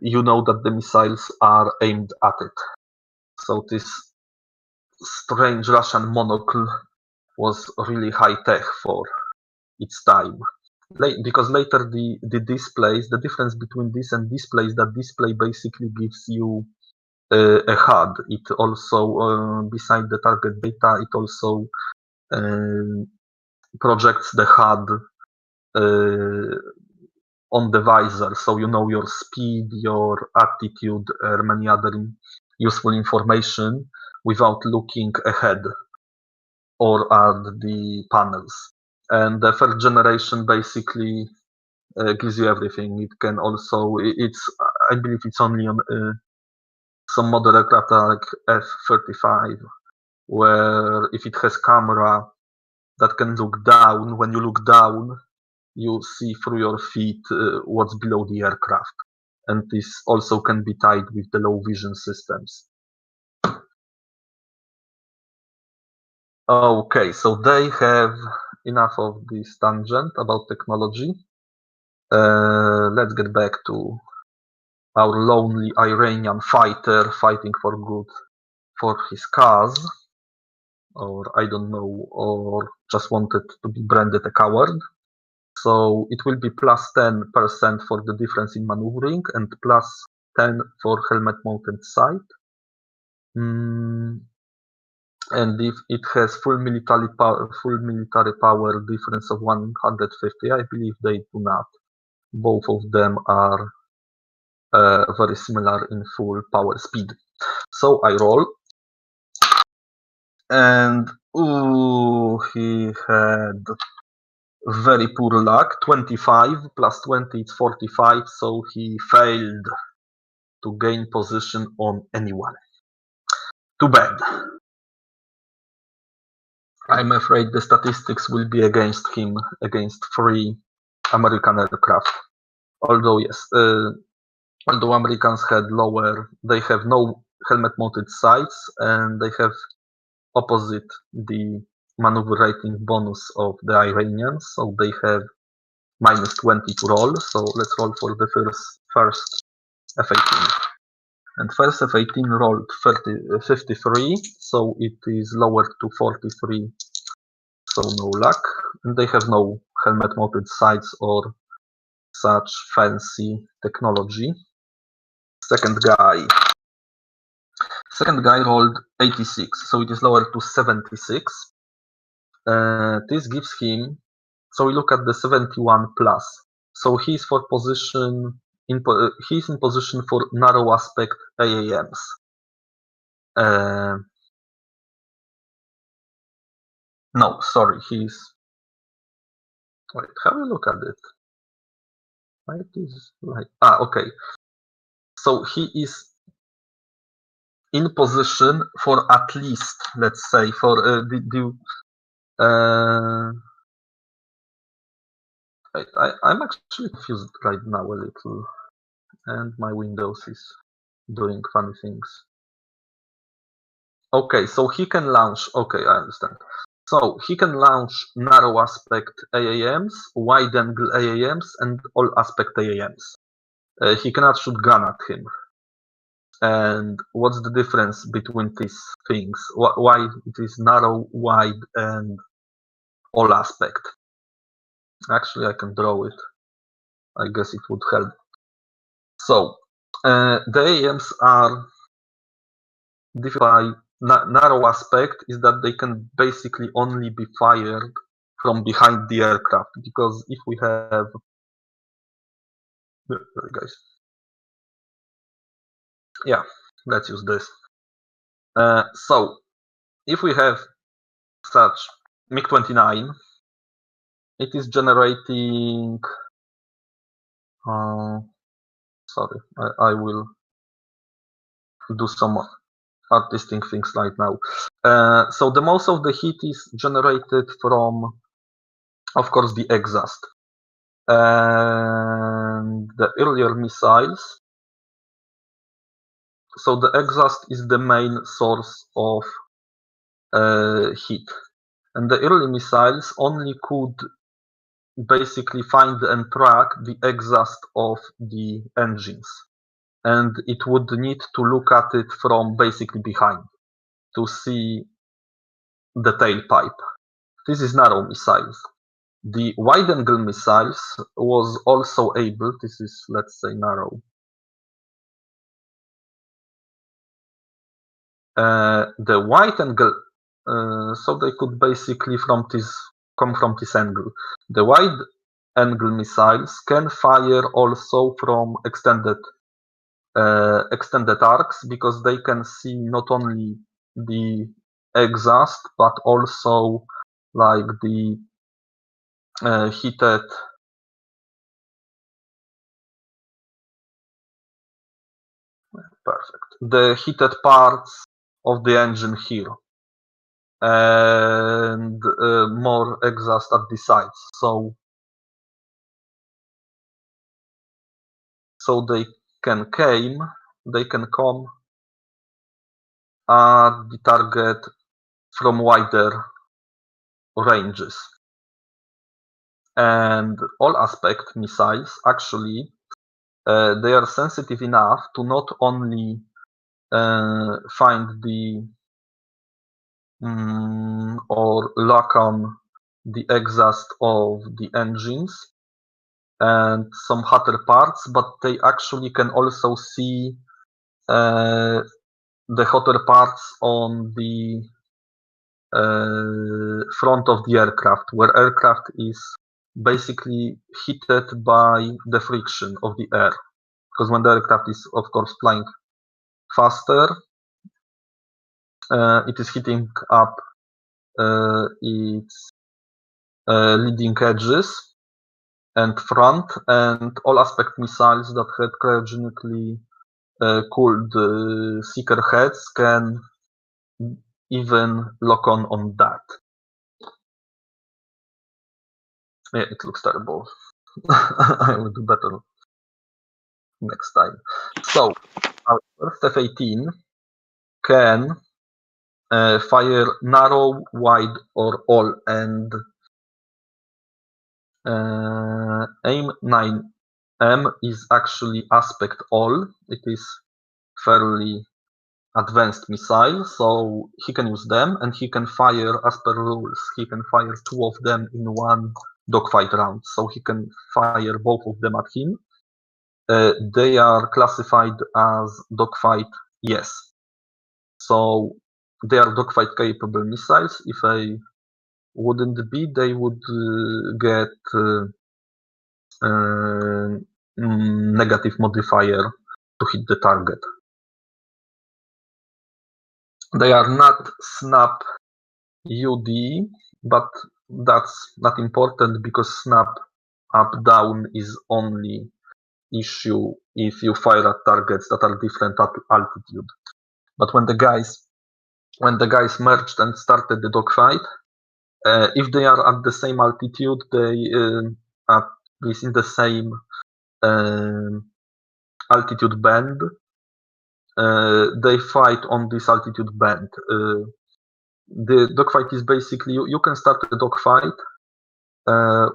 you know that the missiles are aimed at it. So this strange Russian monocle was really high tech for its time. Because later the displays, the difference between this and displays, that display basically gives you a HUD. It also, beside the target data, it also projects the HUD on the visor, so you know your speed, your attitude, or many other useful information without looking ahead or at the panels. And the third generation basically gives you everything. It can also, I believe it's only on some modern aircraft like F-35, where if it has camera that can look down, when you look down, you see through your feet what's below the aircraft. And this also can be tied with the low vision systems. Okay, so they have enough of this tangent about technology. Let's get back to our lonely Iranian fighter fighting for good for his cause, or I don't know, or just wanted to be branded a coward. So it will be plus 10% for the difference in maneuvering and plus 10 for helmet mounted sight. And if it has full military power difference of 150, I believe they do not. Both of them are very similar in full power speed. So I roll, and he had very poor luck. 25 plus 20 is 45, so he failed to gain position on anyone. Too bad. I'm afraid the statistics will be against him, against 3 American aircraft. Although yes, although Americans had lower, they have no helmet-mounted sights, and they have opposite the maneuver rating bonus of the Iranians, so they have minus 20 to roll. So let's roll for the first F-18. And first F-18 rolled 53, so it is lowered to 43, so no luck. And they have no helmet-mounted sights or such fancy technology. Second guy rolled 86, so it is lowered to 76. This gives him, so we look at the 71 plus. So he's for position he's in position for narrow aspect AAMs. No, sorry, he's. Wait, how do you look at it? It is like okay. So he is in position for at least, let's say, for wait, I'm actually confused right now a little, and my Windows is doing funny things. Okay, so he can launch. Okay, I understand. So he can launch narrow aspect AAMs, wide angle AAMs, and all aspect AAMs. He cannot shoot gun at him. And what's the difference between these things? Why it is narrow, wide, and all aspect? Actually, I can draw it. I guess it would help. So the AAMs are defined by narrow aspect is that they can basically only be fired from behind the aircraft, because if we have sorry guys, yeah, let's use this. So if we have such MiG-29, it is generating sorry, I will do some artistic things right now. So the most of the heat is generated from, of course, the exhaust. And the earlier missiles, so the exhaust is the main source of heat. And the early missiles only could basically find and track the exhaust of the engines. And it would need to look at it from basically behind to see the tailpipe. This is narrow missiles. The wide-angle missiles was also able, this is, let's say, narrow. The wide-angle, so they could basically come from this angle. The wide-angle missiles can fire also from extended arcs, because they can see not only the exhaust but also like the heated the heated parts of the engine here, and more exhaust at the sides, so they can come at the target from wider ranges. And all aspect missiles actually they are sensitive enough to not only find the or lock on the exhaust of the engines and some hotter parts, but they actually can also see the hotter parts on the front of the aircraft, where aircraft is basically heated by the friction of the air. Because when the aircraft is, of course, flying faster, it is heating up its leading edges and front, and all aspect missiles that had cryogenically cooled seeker heads can even lock on that. Yeah, it looks terrible. I will do better next time. So, our first F-18 can fire narrow, wide, or all, and AIM 9M is actually aspect all. It is fairly advanced missile, so he can use them, and he can fire as per rules. He can fire 2 of them in one dogfight round, so he can fire both of them at him. They are classified as dogfight yes. So they are dogfight capable missiles. If they wouldn't be, they would get negative modifier to hit the target. They are not snap UD, but that's not important because snap up down is only issue if you fire at targets that are different at altitude. But when the guys merged and started the dogfight, if they are at the same altitude, they at least in the same altitude band, they fight on this altitude band. The dogfight is basically you can start a dogfight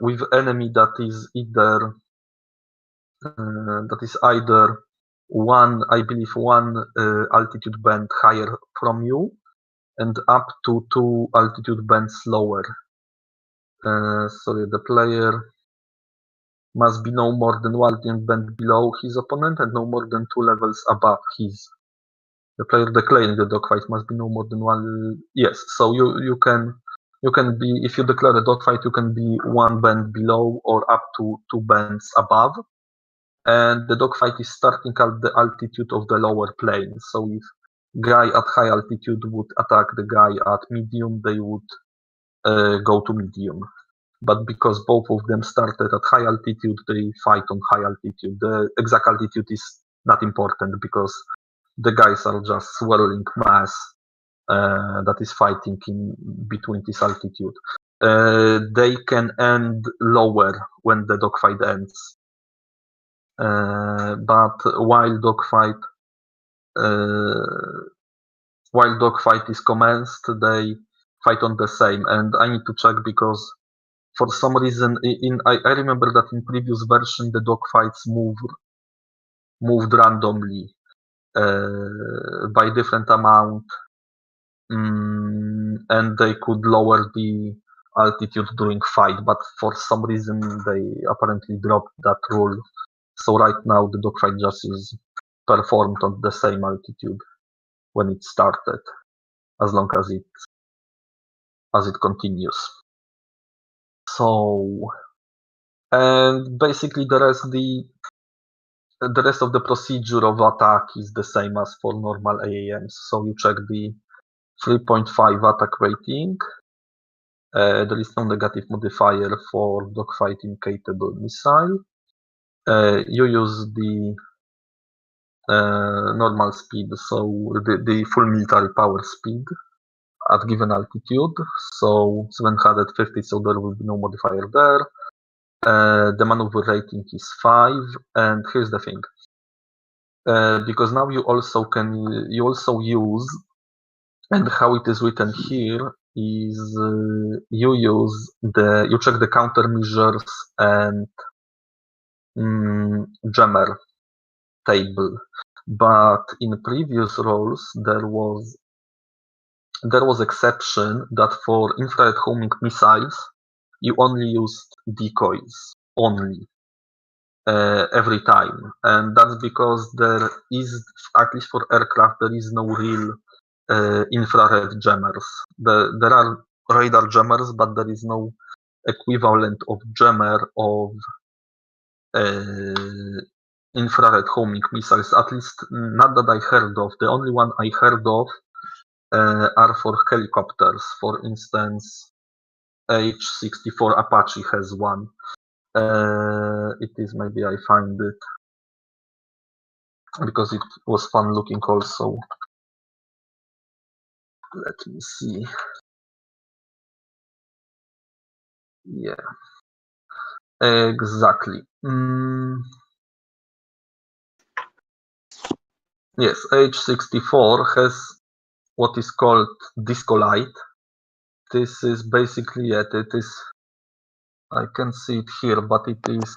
with enemy that is either one altitude band higher from you and up to 2 altitude bands lower. Sorry, the player must be no more than 1 altitude band below his opponent and no more than 2 levels above his. The player declaring the dogfight must be no more than 1. Yes, so you can be, if you declare a dogfight, you can be 1 band below or up to 2 bands above. And the dogfight is starting at the altitude of the lower plane. So if guy at high altitude would attack the guy at medium, they would go to medium. But because both of them started at high altitude, they fight on high altitude. The exact altitude is not important because the guys are just swirling mass that is fighting in between this altitude. They can end lower when the dogfight ends. But while dogfight is commenced, they fight on the same. And I need to check because for some reason, I remember that in previous version the dogfights moved randomly by different amount, and they could lower the altitude during fight. But for some reason, they apparently dropped that rule. So right now the dogfight just is performed on the same altitude when it started, as long as it continues. So, and basically the rest of the procedure of attack is the same as for normal AAMs. So you check the 3.5 attack rating. There is no negative modifier for dogfighting capable missile. You use the normal speed, so the full military power speed at given altitude, so 750, so there will be no modifier there. The maneuver rating is 5, and here's the thing. Because now you also use And how it is written here is you check the countermeasures and jammer table. But in previous roles there was exception that for infrared homing missiles you only used decoys only every time, and that's because there is, at least for aircraft, there is no real infrared jammers. There are radar jammers, but there is no equivalent of jammer of infrared homing missiles, at least not that I heard of. The only one I heard of are for helicopters. For instance, H-64 Apache has one. It is, maybe I find it, because it was fun looking also. Let me see. Yeah, exactly. Yes, H-64 has what is called disco light. This is basically it. It is, I can see it here, but it is,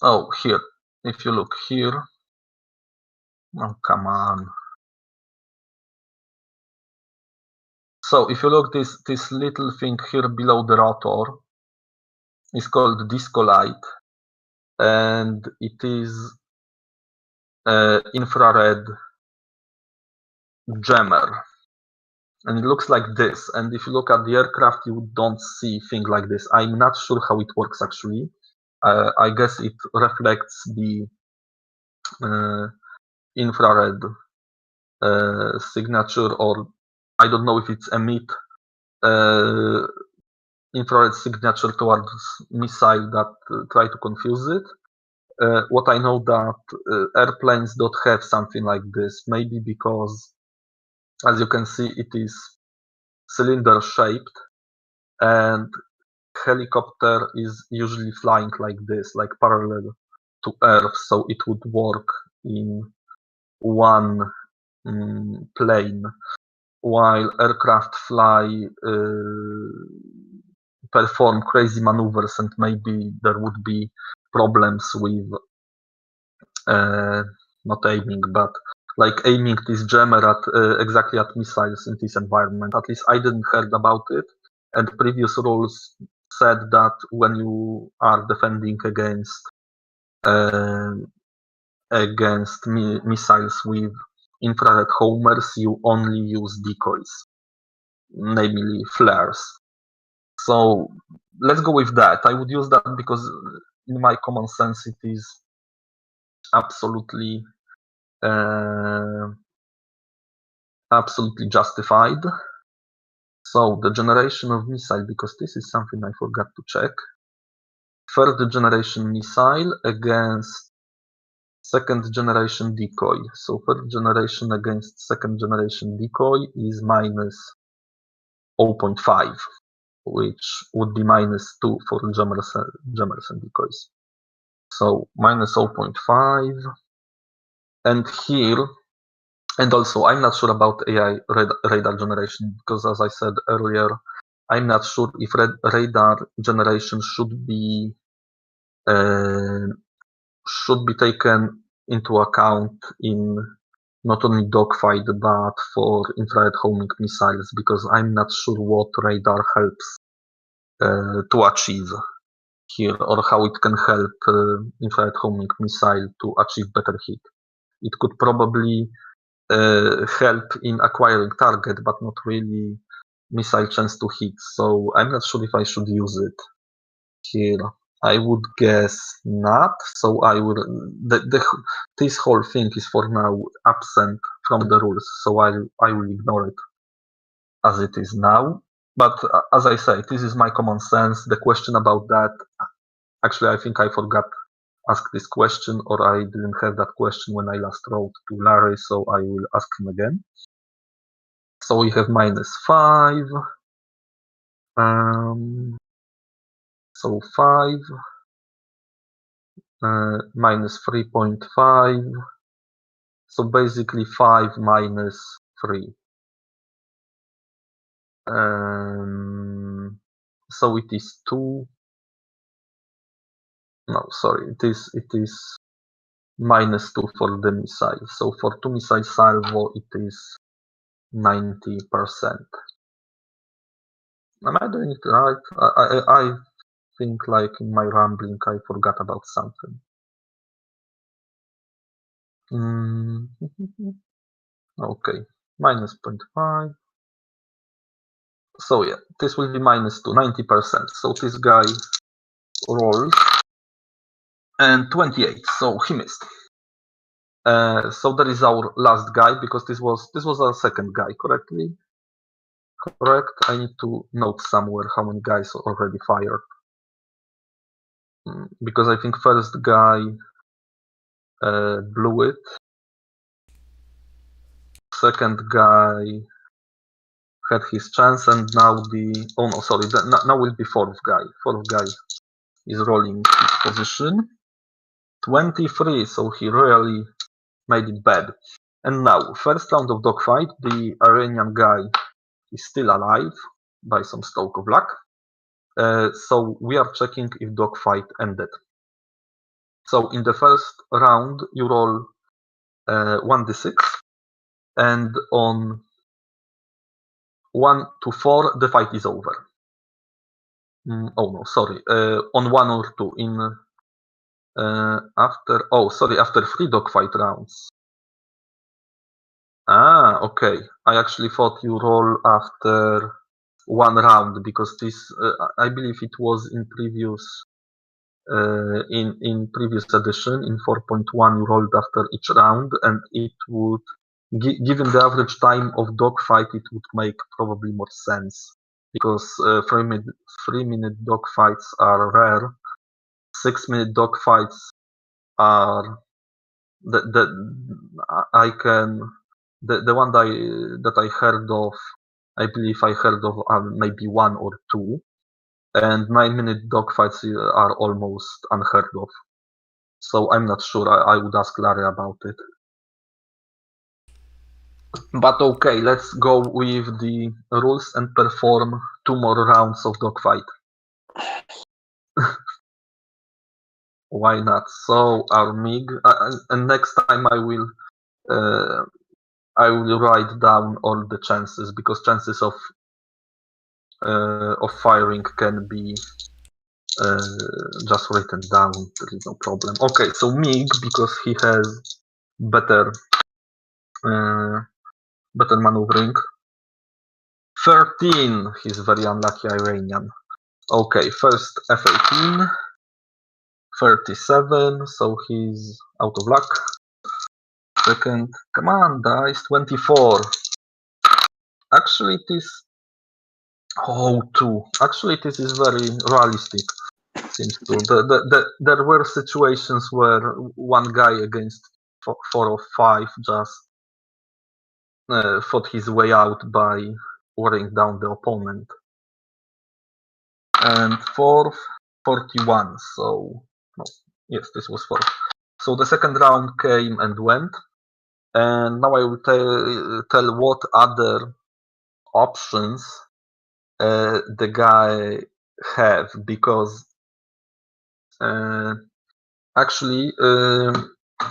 oh, here. If you look here, oh, come on. So if you look, this little thing here below the rotor is called disco light, and it is infrared jammer, and it looks like this. And if you look at the aircraft, you don't see thing like this. I'm not sure how it works actually. I guess it reflects the infrared signature, or I don't know if it's emit infrared signature towards missile that try to confuse it. What I know that airplanes don't have something like this, maybe because, as you can see, it is cylinder shaped, and helicopter is usually flying like this, like parallel to Earth, so it would work in one plane, while aircraft perform crazy maneuvers, and maybe there would be problems with not aiming, but like aiming this jammer at exactly at missiles in this environment. At least I didn't heard about it, and previous rules said that when you are defending against missiles with infrared homers, you only use decoys, namely flares. So let's go with that. I would use that because in my common sense it is absolutely absolutely justified. So the generation of missile, because this is something I forgot to check. Third generation missile against second generation decoy. So third generation against second generation decoy is minus 0.5, which would be minus 2 for jammers and decoys. So minus 0.5. And here, and also I'm not sure about AI radar generation, because as I said earlier, I'm not sure if radar generation should be taken into account in not only dogfight but for infrared homing missiles, because I'm not sure what radar helps to achieve here, or how it can help infrared homing missile to achieve better hit. It could probably help in acquiring target, but not really missile chance to hit. So I'm not sure if I should use it here. I would guess not. So I will. This whole thing is for now absent from the rules. So I will ignore it as it is now. But as I say, this is my common sense. The question about that, actually, I think I forgot ask this question, or I didn't have that question when I last wrote to Larry, so I will ask him again. So we have -5. So 5 minus 3.5. So basically 5 minus 3. So it is 2. No, sorry, it is minus 2 for the missile. So for 2 missile salvo, it is 90%. Am I doing it right? I think like in my rambling, I forgot about something. Okay, minus 0.5. So yeah, this will be minus 2, 90%. So this guy rolls and 28, so he missed. So that is our last guy because this was our second guy, correctly? Correct. I need to note somewhere how many guys already fired. Because I think first guy blew it. Second guy had his chance, and now now will be fourth guy. Fourth guy is rolling his position. 23, so he really made it bad. And now, first round of dogfight, the Iranian guy is still alive by some stroke of luck. So we are checking if dogfight ended. So in the first round, you roll 1d6, and on 1 to 4, the fight is over. Oh no, sorry. On 1 or 2. After 3 dogfight rounds. Okay. I actually thought you roll after 1 round because this, I believe it was in previous previous edition in 4.1 you rolled after each round, and it would, given the average time of dogfight, it would make probably more sense because 3-minute dogfights are rare. 6-minute dogfights are the one that I heard of. I believe I heard of maybe 1 or 2, and 9-minute dogfights are almost unheard of. So I'm not sure. I would ask Larry about it. But okay, let's go with the rules and perform 2 more rounds of dogfight. Why not? So our MiG, and next time I will write down all the chances because chances of firing can be just written down. There is no problem. Okay, so MiG, because he has better maneuvering. 13. He's very unlucky Iranian. Okay, first F18. 37, so he's out of luck. Second, come on, dice. 24. Actually, it is. Oh, 2. Actually, this is very realistic. Seems to. There were situations where one guy against 4 or 5 just fought his way out by wearing down the opponent. And fourth, 41. So, no, yes, this was fourth. So the second round came and went. And now I will tell what other options the guy have, because actually the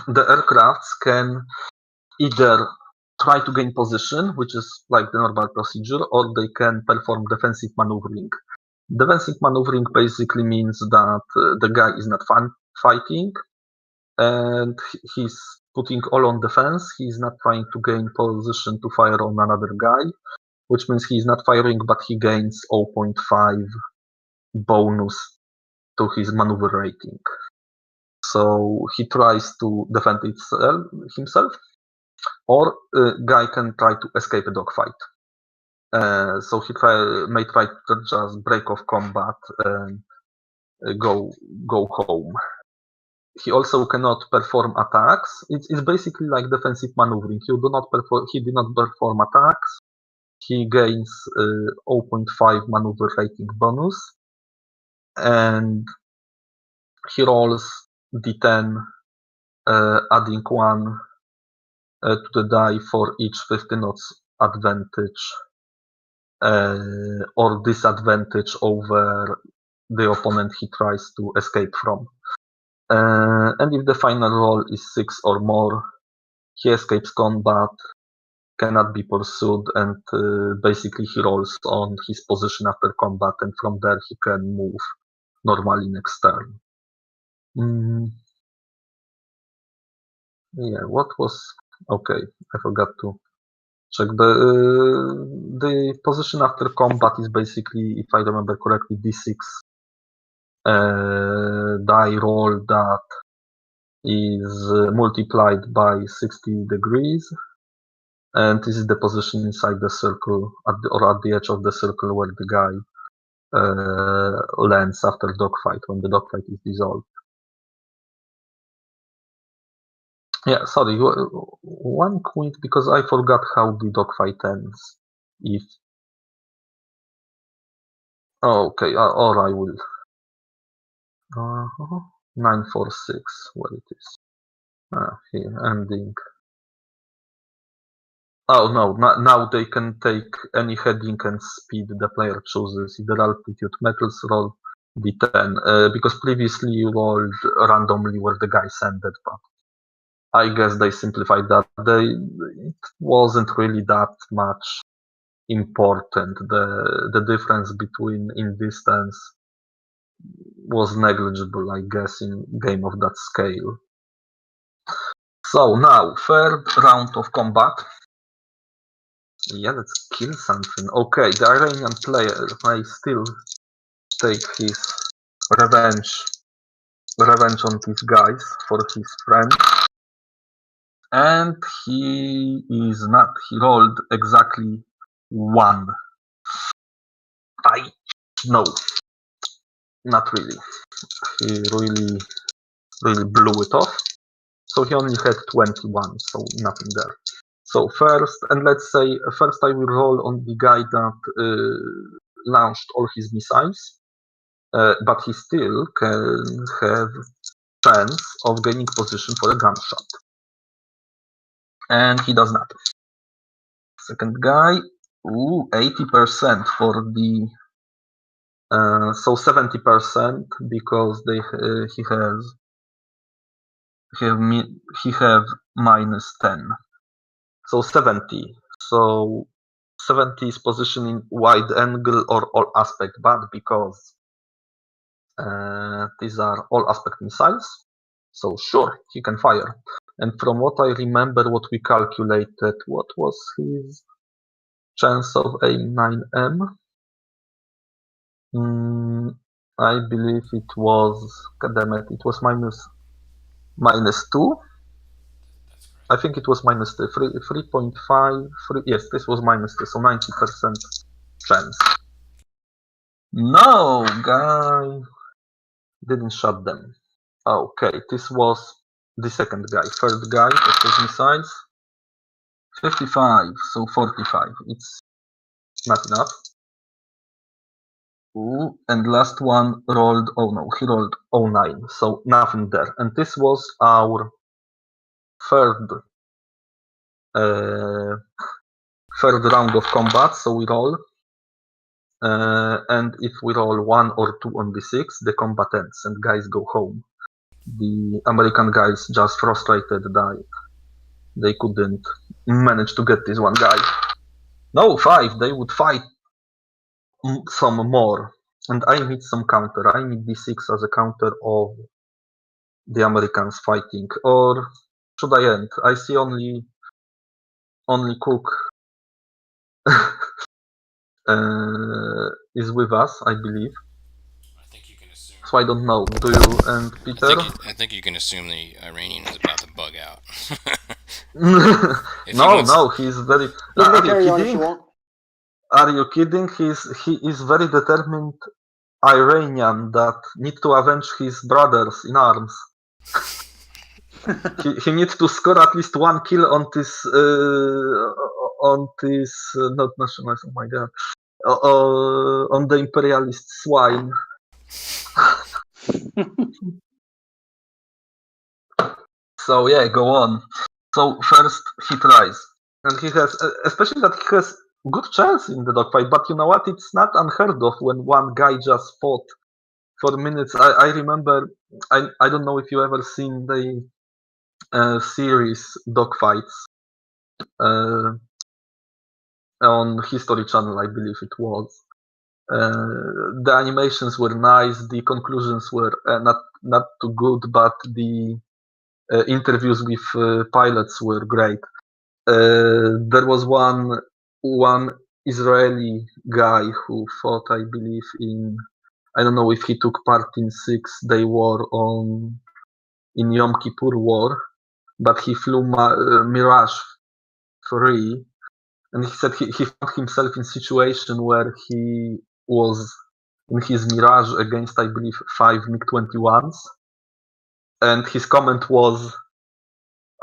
aircrafts can either try to gain position, which is like the normal procedure, or they can perform defensive maneuvering. Defensive maneuvering basically means that the guy is not fighting and he's putting all on defense. He's not trying to gain position to fire on another guy, which means he's not firing, but he gains 0.5 bonus to his maneuver rating. So he tries to defend himself, or guy can try to escape a dogfight. So he may try to just break off combat and go home. He also cannot perform attacks. It's basically like defensive maneuvering. He did not perform attacks. He gains 0.5 maneuver rating bonus, and he rolls d10, adding 1 to the die for each 50 knots advantage or disadvantage over the opponent he tries to escape from. And if the final roll is 6 or more, he escapes combat, cannot be pursued, and basically he rolls on his position after combat, and from there he can move normally next turn. Yeah, what was... Okay, I forgot to check. The position after combat is basically, if I remember correctly, d6 die roll that is multiplied by 60 degrees, and this is the position inside the circle or at the edge of the circle where the guy lands after dogfight, when the dogfight is dissolved. Yeah, sorry, one quick, because I forgot how the dogfight ends. If okay, or I will. 946, where it is. Here, ending. Oh no, now they can take any heading and speed the player chooses, either altitude, metals, roll d10, because previously you rolled randomly where the guys ended, but I guess they simplified that. It wasn't really that much important. The difference between in distance was negligible, I guess, in game of that scale. So now, third round of combat. Yeah, let's kill something. Okay, the Iranian player may still take his revenge on these guys for his friend. And he is not. He rolled exactly 1. No, not really. He really blew it off. So he only had 21, so nothing there. So first, and let's say first I will roll on the guy that launched all his missiles, but he still can have chance of gaining position for a gunshot. And he does not. Second guy, 80% for the... so 70% because he have minus 10. So 70. So 70 is positioning wide angle or all aspect, but because these are all aspect missiles, so sure, he can fire. And from what I remember, what we calculated, what was his chance of aim 9M? I believe it was, goddammit, it was minus 2. I think it was minus 3.5. Yes, this was minus 2, so 90% chance. No, guy didn't shot them. Okay, this was the second guy. Third guy that was missiles. 55, so 45. It's not enough. Ooh, and last one rolled, oh no, he rolled 09, so nothing there. And this was our third round of combat, so we roll. And if we roll 1 or 2 on d6, the combat ends and guys go home. The American guys just frustrated died. They couldn't manage to get this one guy. No, 5, they would fight some more. And I need some counter. I need d6 as a counter of the Americans fighting. Or should I end? I see only Cook is with us, I believe. I think you can assume. So I don't know. Do you and Peter? I think you can assume the Iranian is about to bug out. No, he's very... You can carry on if you want. Are you kidding? He is very determined Iranian that need to avenge his brothers in arms. he needs to score at least 1 kill on this not nationalist. Oh my god, on the imperialist swine. So yeah, go on. So first he tries, and he has, especially that he has good chance in the dogfight. But you know what? It's not unheard of when one guy just fought for minutes. I remember. I don't know if you ever seen the series Dogfights uh, on History Channel. I believe it was. The animations were nice. The conclusions were not too good, but the interviews with pilots were great. There was one Israeli guy who fought, I believe, in, I don't know if he took part in 6-day war in Yom Kippur War, but he flew Mirage 3, and he said he found himself in situation where he was in his Mirage against, I believe, 5 MiG-21s, and his comment was,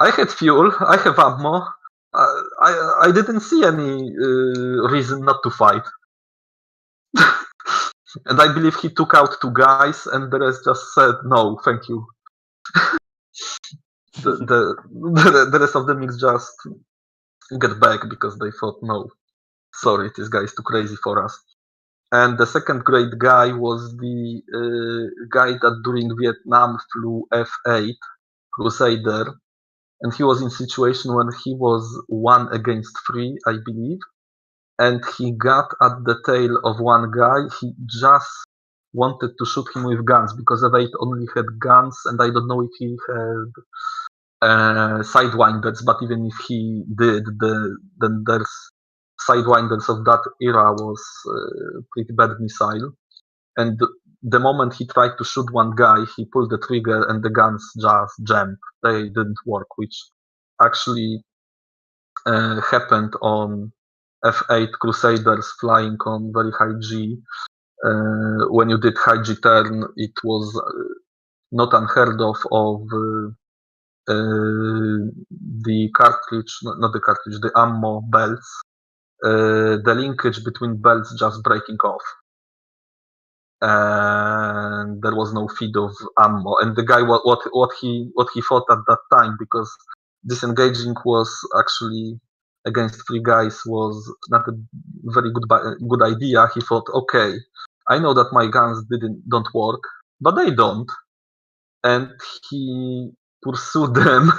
"I had fuel, I have ammo. I didn't see any reason not to fight." And I believe he took out 2 guys, and the rest just said, "No, thank you." The rest of the mix just get back because they thought, "No, sorry, this guy is too crazy for us." And the second great guy was the guy that during Vietnam flew F-8 Crusader, and he was in situation when he was 1 against 3, I believe, and he got at the tail of one guy. He just wanted to shoot him with guns because F-8 only had guns, and I don't know if he had sidewinders, but even if he did, then there's sidewinders of that era was pretty bad missile. And the moment he tried to shoot one guy, he pulled the trigger and the guns just jammed. They didn't work, which actually happened on F-8 Crusaders flying on very high G. When you did high G turn, it was not unheard of the cartridge, not the cartridge, the ammo belts, the linkage between belts just breaking off. And there was no feed of ammo. And the guy, what he thought at that time, because disengaging was actually against 3 guys was not a very good idea. He thought, okay, I know that my guns don't work, but they don't, and he pursued them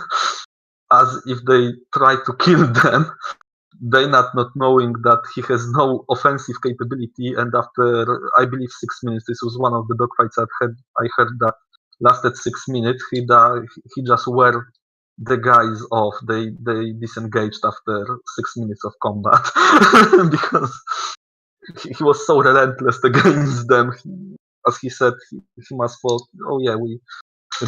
as if they try to kill them. They not knowing that he has no offensive capability, and after I believe 6 minutes, this was one of the dogfights I heard that lasted 6 minutes. He just wear the guys off. They disengaged after 6 minutes of combat because he was so relentless against them. As he said, he must thought, oh yeah, we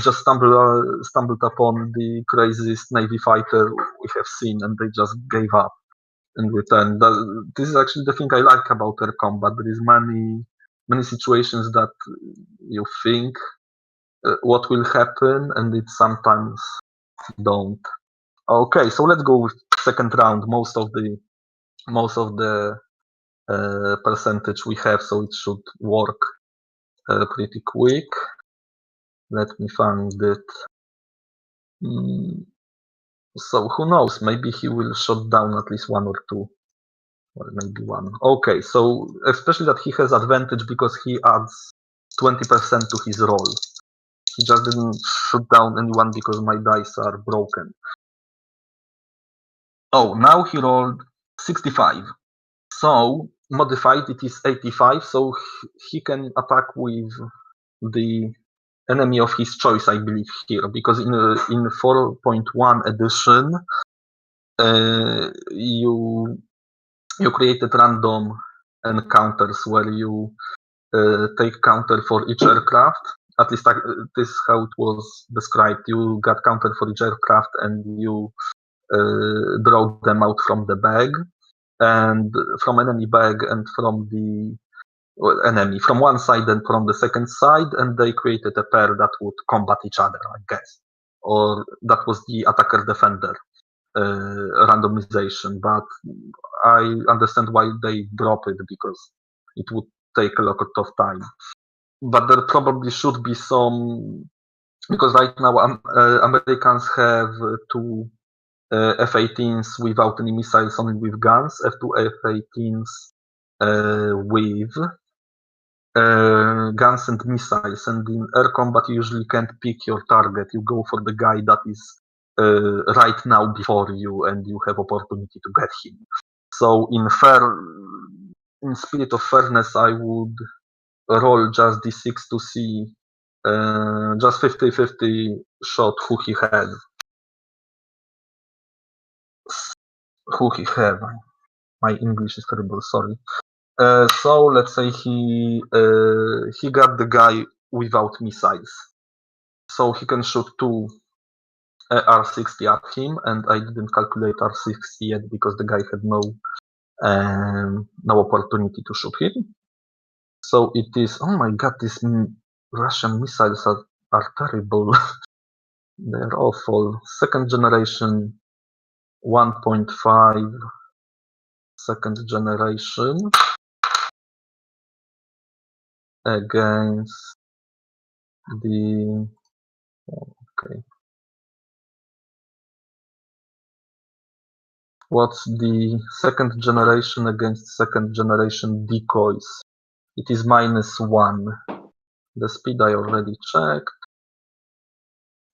just stumbled upon the craziest Navy fighter we have seen, and they just gave up in return. This is actually the thing I like about air combat. There is many situations that you think what will happen, and it sometimes don't. Okay, so let's go with second round. Most of the percentage we have, so it should work pretty quick. Let me find it. So who knows? Maybe he will shut down at least 1 or 2. Or maybe 1. Okay, so especially that he has advantage because he adds 20% to his roll. He just didn't shoot down anyone because my dice are broken. Oh, now he rolled 65. So modified it is 85, so he can attack with the enemy of his choice, I believe, here, because in 4.1 edition, you created random encounters where you take counter for each aircraft. At least this is how it was described. You got counter for each aircraft and you draw them out from the bag, and from enemy bag, and from the enemy from one side and from the second side, and they created a pair that would combat each other, I guess. Or that was the attacker-defender randomization, but I understand why they drop it, because it would take a lot of time. But there probably should be some, because right now Americans have 2 F-18s without any missiles, only with guns, F2 F-18s with guns and missiles, and in air combat you usually can't pick your target, you go for the guy that is right now before you and you have opportunity to get him. So in spirit of fairness, I would roll just d6 to see just 50-50 shot who he had. My English is terrible, sorry. So let's say he got the guy without missiles. So he can shoot 2 R60 at him, and I didn't calculate R60 yet because the guy had no opportunity to shoot him. So it is, oh my god, these Russian missiles are terrible. They're awful. Second generation 1.5, second generation against the, okay. What's the second generation against second generation decoys? It is -1. The speed I already checked.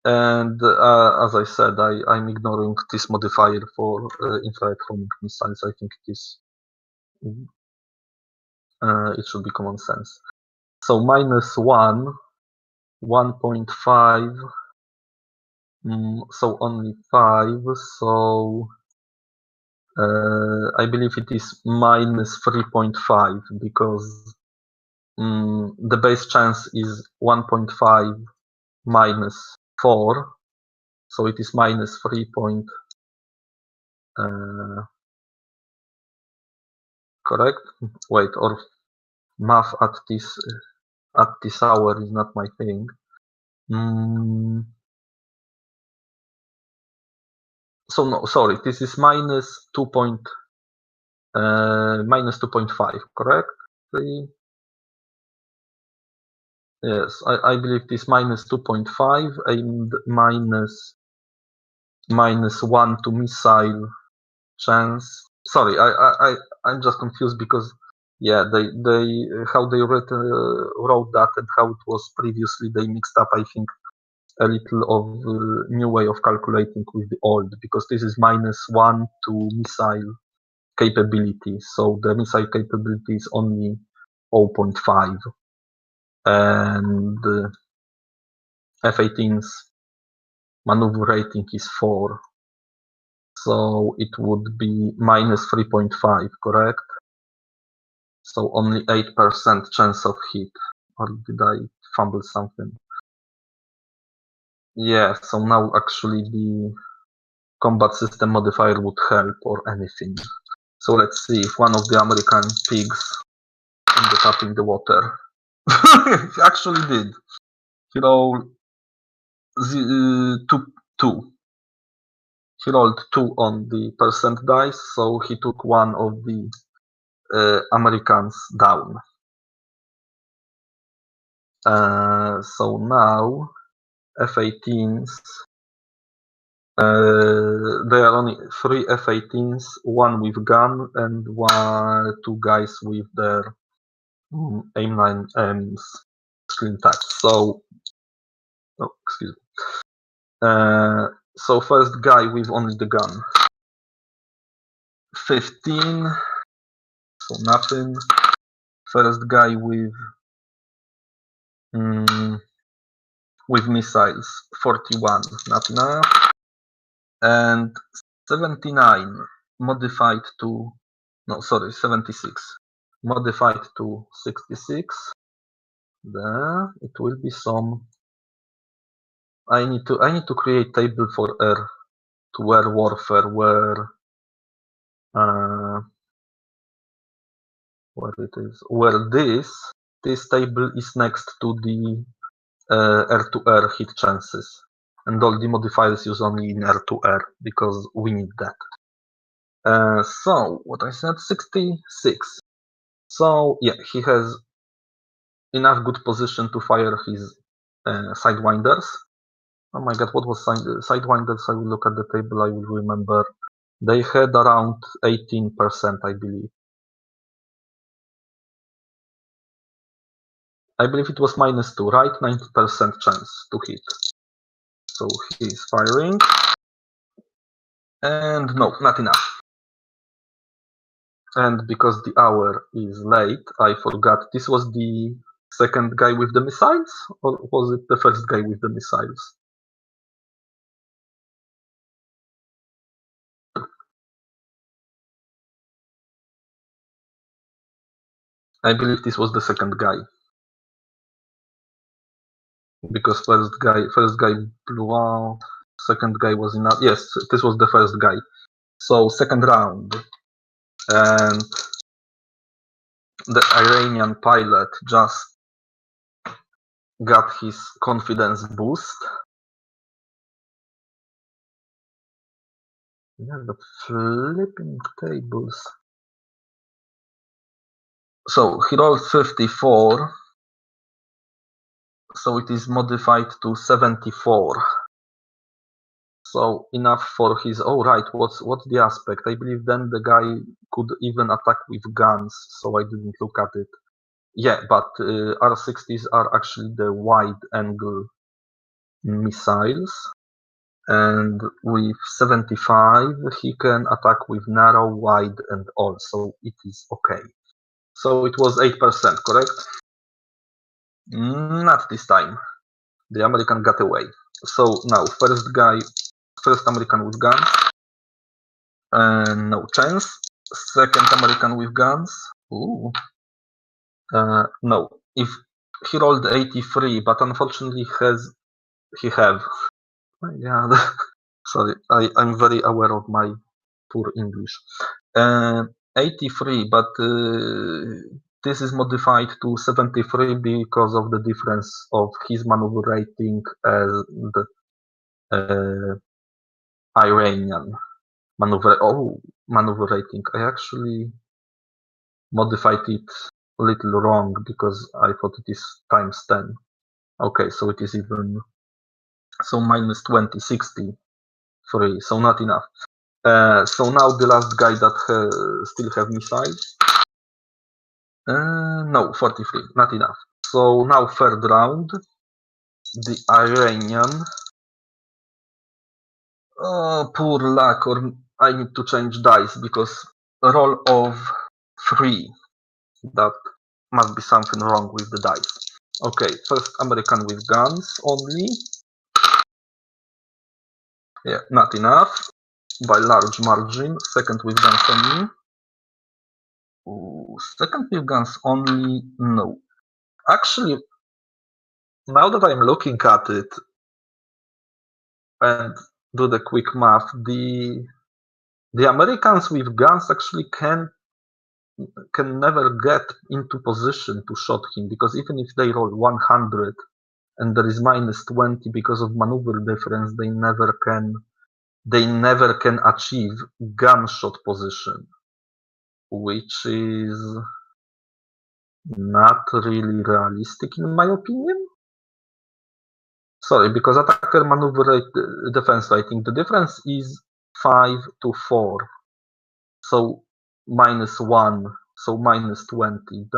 And as I said, I'm ignoring this modifier for infrared homing missiles. I think it is it should be common sense. So -1, 1.5, so only 5. So I believe it is -3.5 because the base chance is 1.5 minus 4, so it is -3. Correct? Wait, or math at this hour is not my thing. So no, sorry, this is -2.5, correct? Yes, I believe this -2.5 and -1 to missile chance. Sorry, I'm just confused because yeah, they how they wrote that and how it was previously, they mixed up, I think, a little of new way of calculating with the old, because this is -1 to missile capability, so the missile capability is only 0.5, and F-18's maneuver rating is 4, so it would be -3.5, correct? So only 8% chance of hit, or did I fumble something? Yeah, so now actually the combat system modifier would help or anything. So let's see if one of the American pigs ended up in the water. He actually did. He rolled 2. He rolled 2 on the percent dice, so he took one of the Americans down. So now F-18s. There are only 3 F-18s, 1 with gun and 2 guys with their AIM-9Ms screen tags. So, oh, excuse me. So first guy with only the gun. 15, so nothing. First guy with missiles, 41, not enough. And 79 modified to, no, sorry, 76 modified to 66. There it will be some. I need to create table for air-to-air warfare where it is, where this table is next to the air-to-air hit chances, and all the modifiers use only in air-to-air because we need that. So what I said, 66. So yeah, he has enough good position to fire his sidewinders. Oh my god, what was Sidewinders? I will look at the table, I will remember. They had around 18%, I believe. I believe it was -2, right? 90% chance to hit. So he's firing. And no, not enough. And because the hour is late, I forgot. This was the second guy with the missiles? Or was it the first guy with the missiles? I believe this was the second guy. Because first guy blew out, second guy was in. Yes, this was the first guy. So second round, and the Iranian pilot just got his confidence boost. Yeah, the flipping tables. So he rolled 54. So it is modified to 74. So enough for his. Oh right, what's the aspect? I believe then the guy could even attack with guns. So I didn't look at it. Yeah, but R60s are actually the wide angle missiles, and with 75 he can attack with narrow, wide, and all. So it is okay. So it was 8%, correct? Not this time. The American got away. So now first American with guns, no chance. Second American with guns. Ooh. No. If he rolled 83, but unfortunately he have. Yeah, sorry. I'm very aware of my poor English. 83, but this is modified to 73 because of the difference of his maneuver rating as the Iranian maneuver rating. I actually modified it a little wrong because I thought it is times 10. Okay, so it is even so minus 20, 63. So not enough. So now the last guy that still have missiles. No, 43, not enough. So now third round, the Iranian. Oh, poor luck, or I need to change dice because a roll of 3. That must be something wrong with the dice. Okay, first American with guns only. Yeah, not enough by large margin. Second with guns only. Ooh, second with guns only, no. Actually, now that I'm looking at it and do the quick math, the Americans with guns actually can never get into position to shot him, because even if they roll 100 and there is minus 20 because of maneuver difference, they never can achieve gunshot position, which is not really realistic in my opinion. Sorry, because attacker maneuver rate, defense rating, the difference is 5 to 4. So minus 1, so minus 20.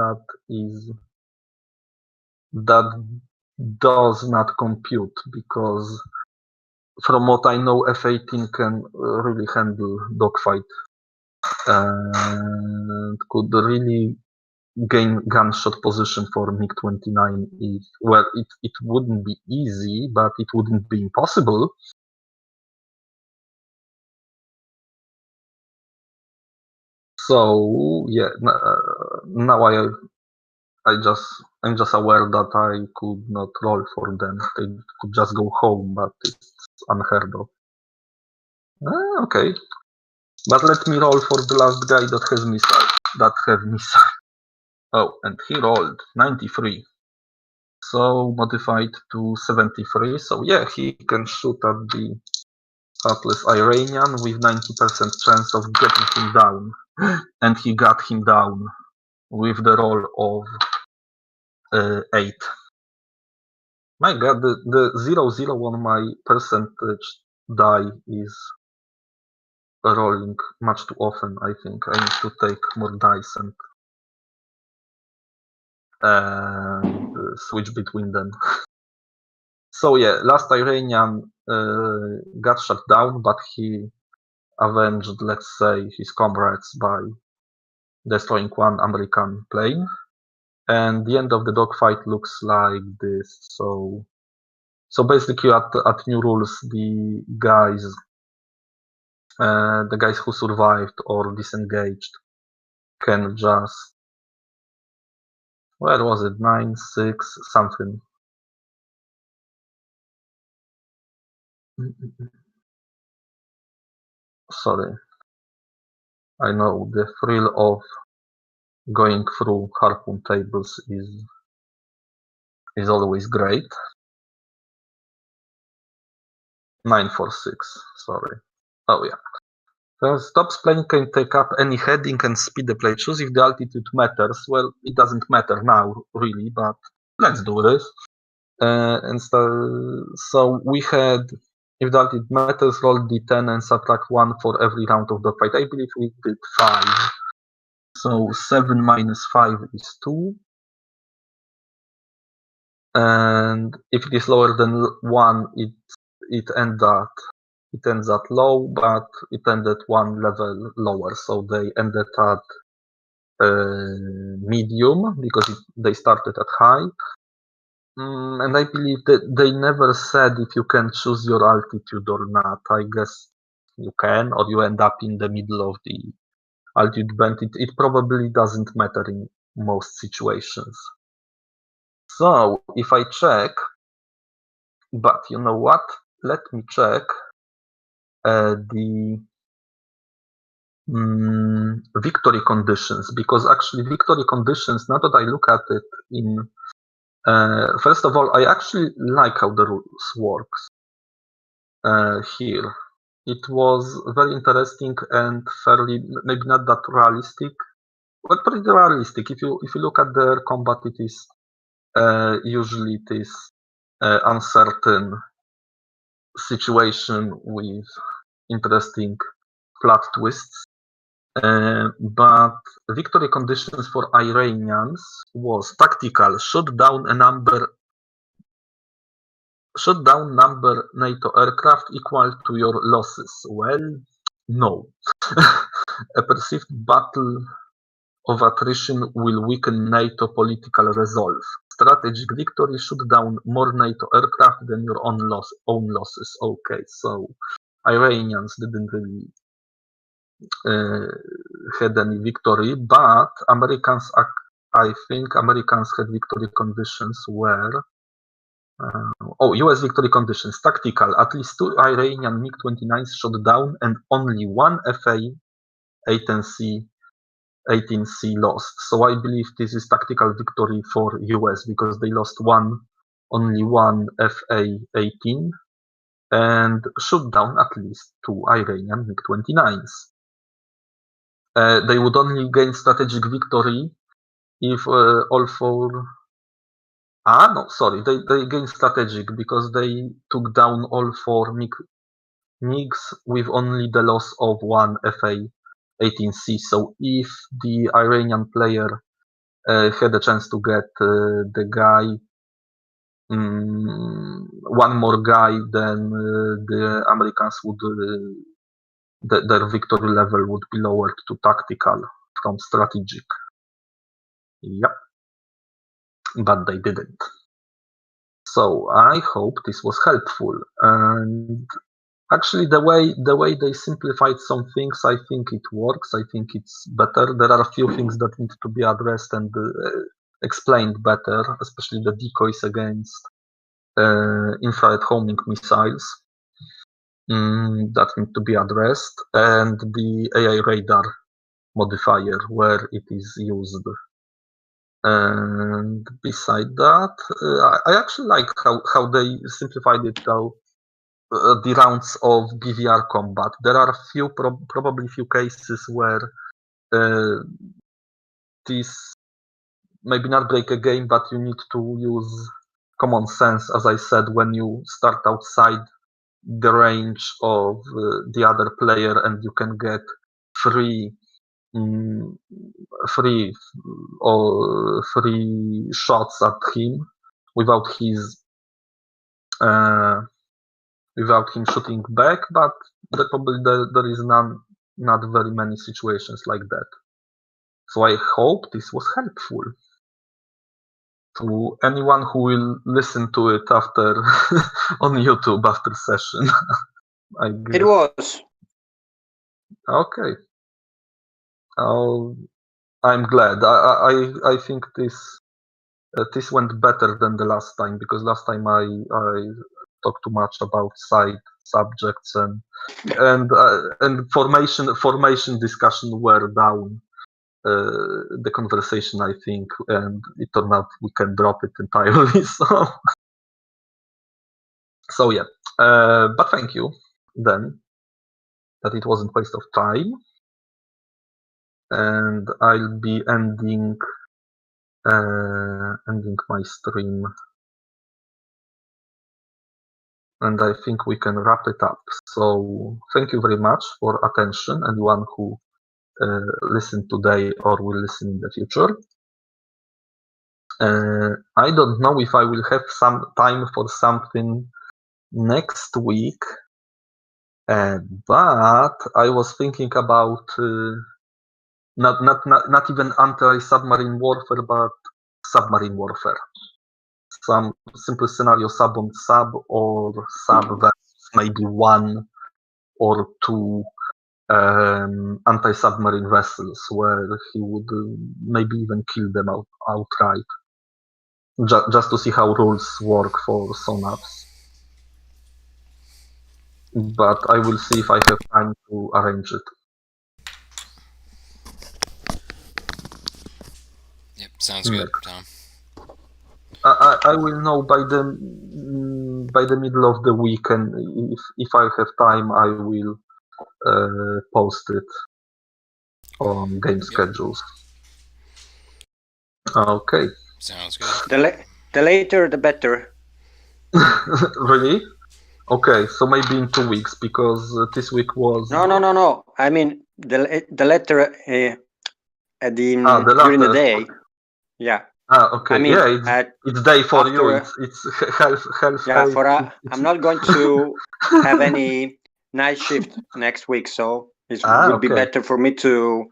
That does not compute, because from what I know, F-18 can really handle dogfight and could really gain gunshot position for MiG-29. It wouldn't be easy, but it wouldn't be impossible. So yeah, now I'm just aware that I could not roll for them. They could just go home, but it's unheard of. Okay, but let me roll for the last guy that has missile. Oh, and he rolled 93. So modified to 73. So yeah, he can shoot at the hapless Iranian with 90% chance of getting him down. And he got him down with the roll of 8. My god, the 0-0 on my percentage die is rolling much too often, I think. I need to take more dice and switch between them. So yeah, last Iranian got shut down, but he avenged, let's say, his comrades by destroying one American plane. And the end of the dogfight looks like this. So basically, at New Rules, the guys who survived or disengaged can just, where was it, 9-6 something. Sorry, I know the thrill of going through Harpoon tables is always great. 9-4-6, sorry. Oh yeah. The top plane can take up any heading and speed the plane. Choose if the altitude matters. Well, it doesn't matter now, really, but let's do this. So we had, if the altitude matters, roll d10 and subtract 1 for every round of dogfight. I believe we did 5. So 7 minus 5 is 2. And if it is lower than 1, it ends at low, but it ended one level lower. So they ended at medium because they started at high. And I believe that they never said if you can choose your altitude or not. I guess you can, or you end up in the middle of the altitude band. It probably doesn't matter in most situations. So if I check, but you know what? Let me check the victory conditions, because actually victory conditions, now that I look at it in first of all, I actually like how the rules works here. It was very interesting and fairly, maybe not that realistic, but pretty realistic. If you look at their combat, it is usually this uncertain situation with interesting plot twists. But victory conditions for Iranians was tactical: shoot down NATO aircraft equal to your losses. Well, no. A perceived battle of attrition will weaken NATO political resolve. Strategic victory: shoot down more NATO aircraft than your own losses. Okay, so Iranians didn't really had any victory, but Americans, I think Americans had victory conditions where US victory conditions: tactical, at least 2 Iranian MiG-29s shot down and only 1 FA-18C lost. So I believe this is tactical victory for US because they lost only one FA-18 and shot down at least 2 Iranian MiG-29s. They would only gain strategic victory if all 4. No, sorry, they gained strategic because they took down all 4 MiGs with only the loss of 1 FA-18C. So if the Iranian player had a chance to get the guy, one more guy, then the Americans would, their victory level would be lowered to tactical from strategic. Yep, but they didn't. So I hope this was helpful. And actually, the way they simplified some things, I think it works. I think it's better. There are a few things that need to be addressed and explained better, especially the decoys against infrared homing missiles that need to be addressed, and the AI radar modifier where it is used. And beside that, I actually like how they simplified it though. The rounds of BVR combat. There are probably few cases where this maybe not break a game, but you need to use common sense, as I said, when you start outside the range of the other player and you can get free shots at him without him shooting back, but probably there is not very many situations like that. So I hope this was helpful to anyone who will listen to it after on YouTube after session. I guess. It was. Okay. I'm glad. I think this went better than the last time, because last time I talked too much about side subjects and formation discussion were down the conversation, I think, and it turned out we can drop it entirely. So yeah, but thank you then that it wasn't waste of time, and I'll be ending my stream, and I think we can wrap it up. So thank you very much for attention, anyone who listened today or will listen in the future. I don't know if I will have some time for something next week, but I was thinking about not even anti-submarine warfare, but submarine warfare. Some simple scenario sub on sub, or sub versus maybe one or two anti-submarine vessels, where he would maybe even kill them outright, just to see how rules work for sonars. But I will see if I have time to arrange it. Yep, sounds good, Tom. I will know by the middle of the week, and if I have time, I will post it on game schedules. Okay. Sounds good. The later, the better. Really? Okay, so maybe in 2 weeks, because this week was... No. I mean, the letter at during the day. Yeah. Okay. I mean, it's day for you. It's half. Yeah, I'm not going to have any night shift next week, so it would be better for me to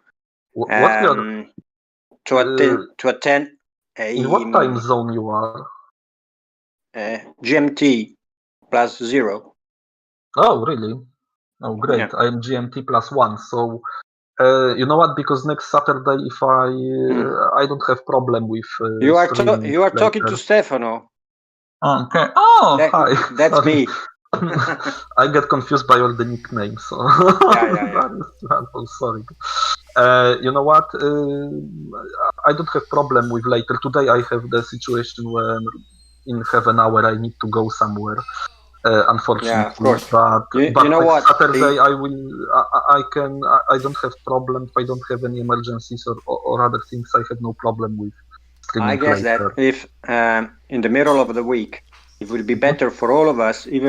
attend. In what time zone you are? GMT +0. Oh, really? Oh, great. Yeah. I'm GMT +1. So, you know what? Because next Saturday, if I don't have problem with. You are talking to Stefano. Okay. Oh, hi. That's Sorry. me. I get confused by all the nicknames. So. Yeah. Sorry. You know what? I don't have problem with later. Today I have the situation when in half an hour I need to go somewhere. Unfortunately, yeah, of course. But you know what? Saturday I don't have problem. If I don't have any emergencies or other things, I have no problem with streaming. I guess later. That if in the middle of the week, it will be better for all of us, even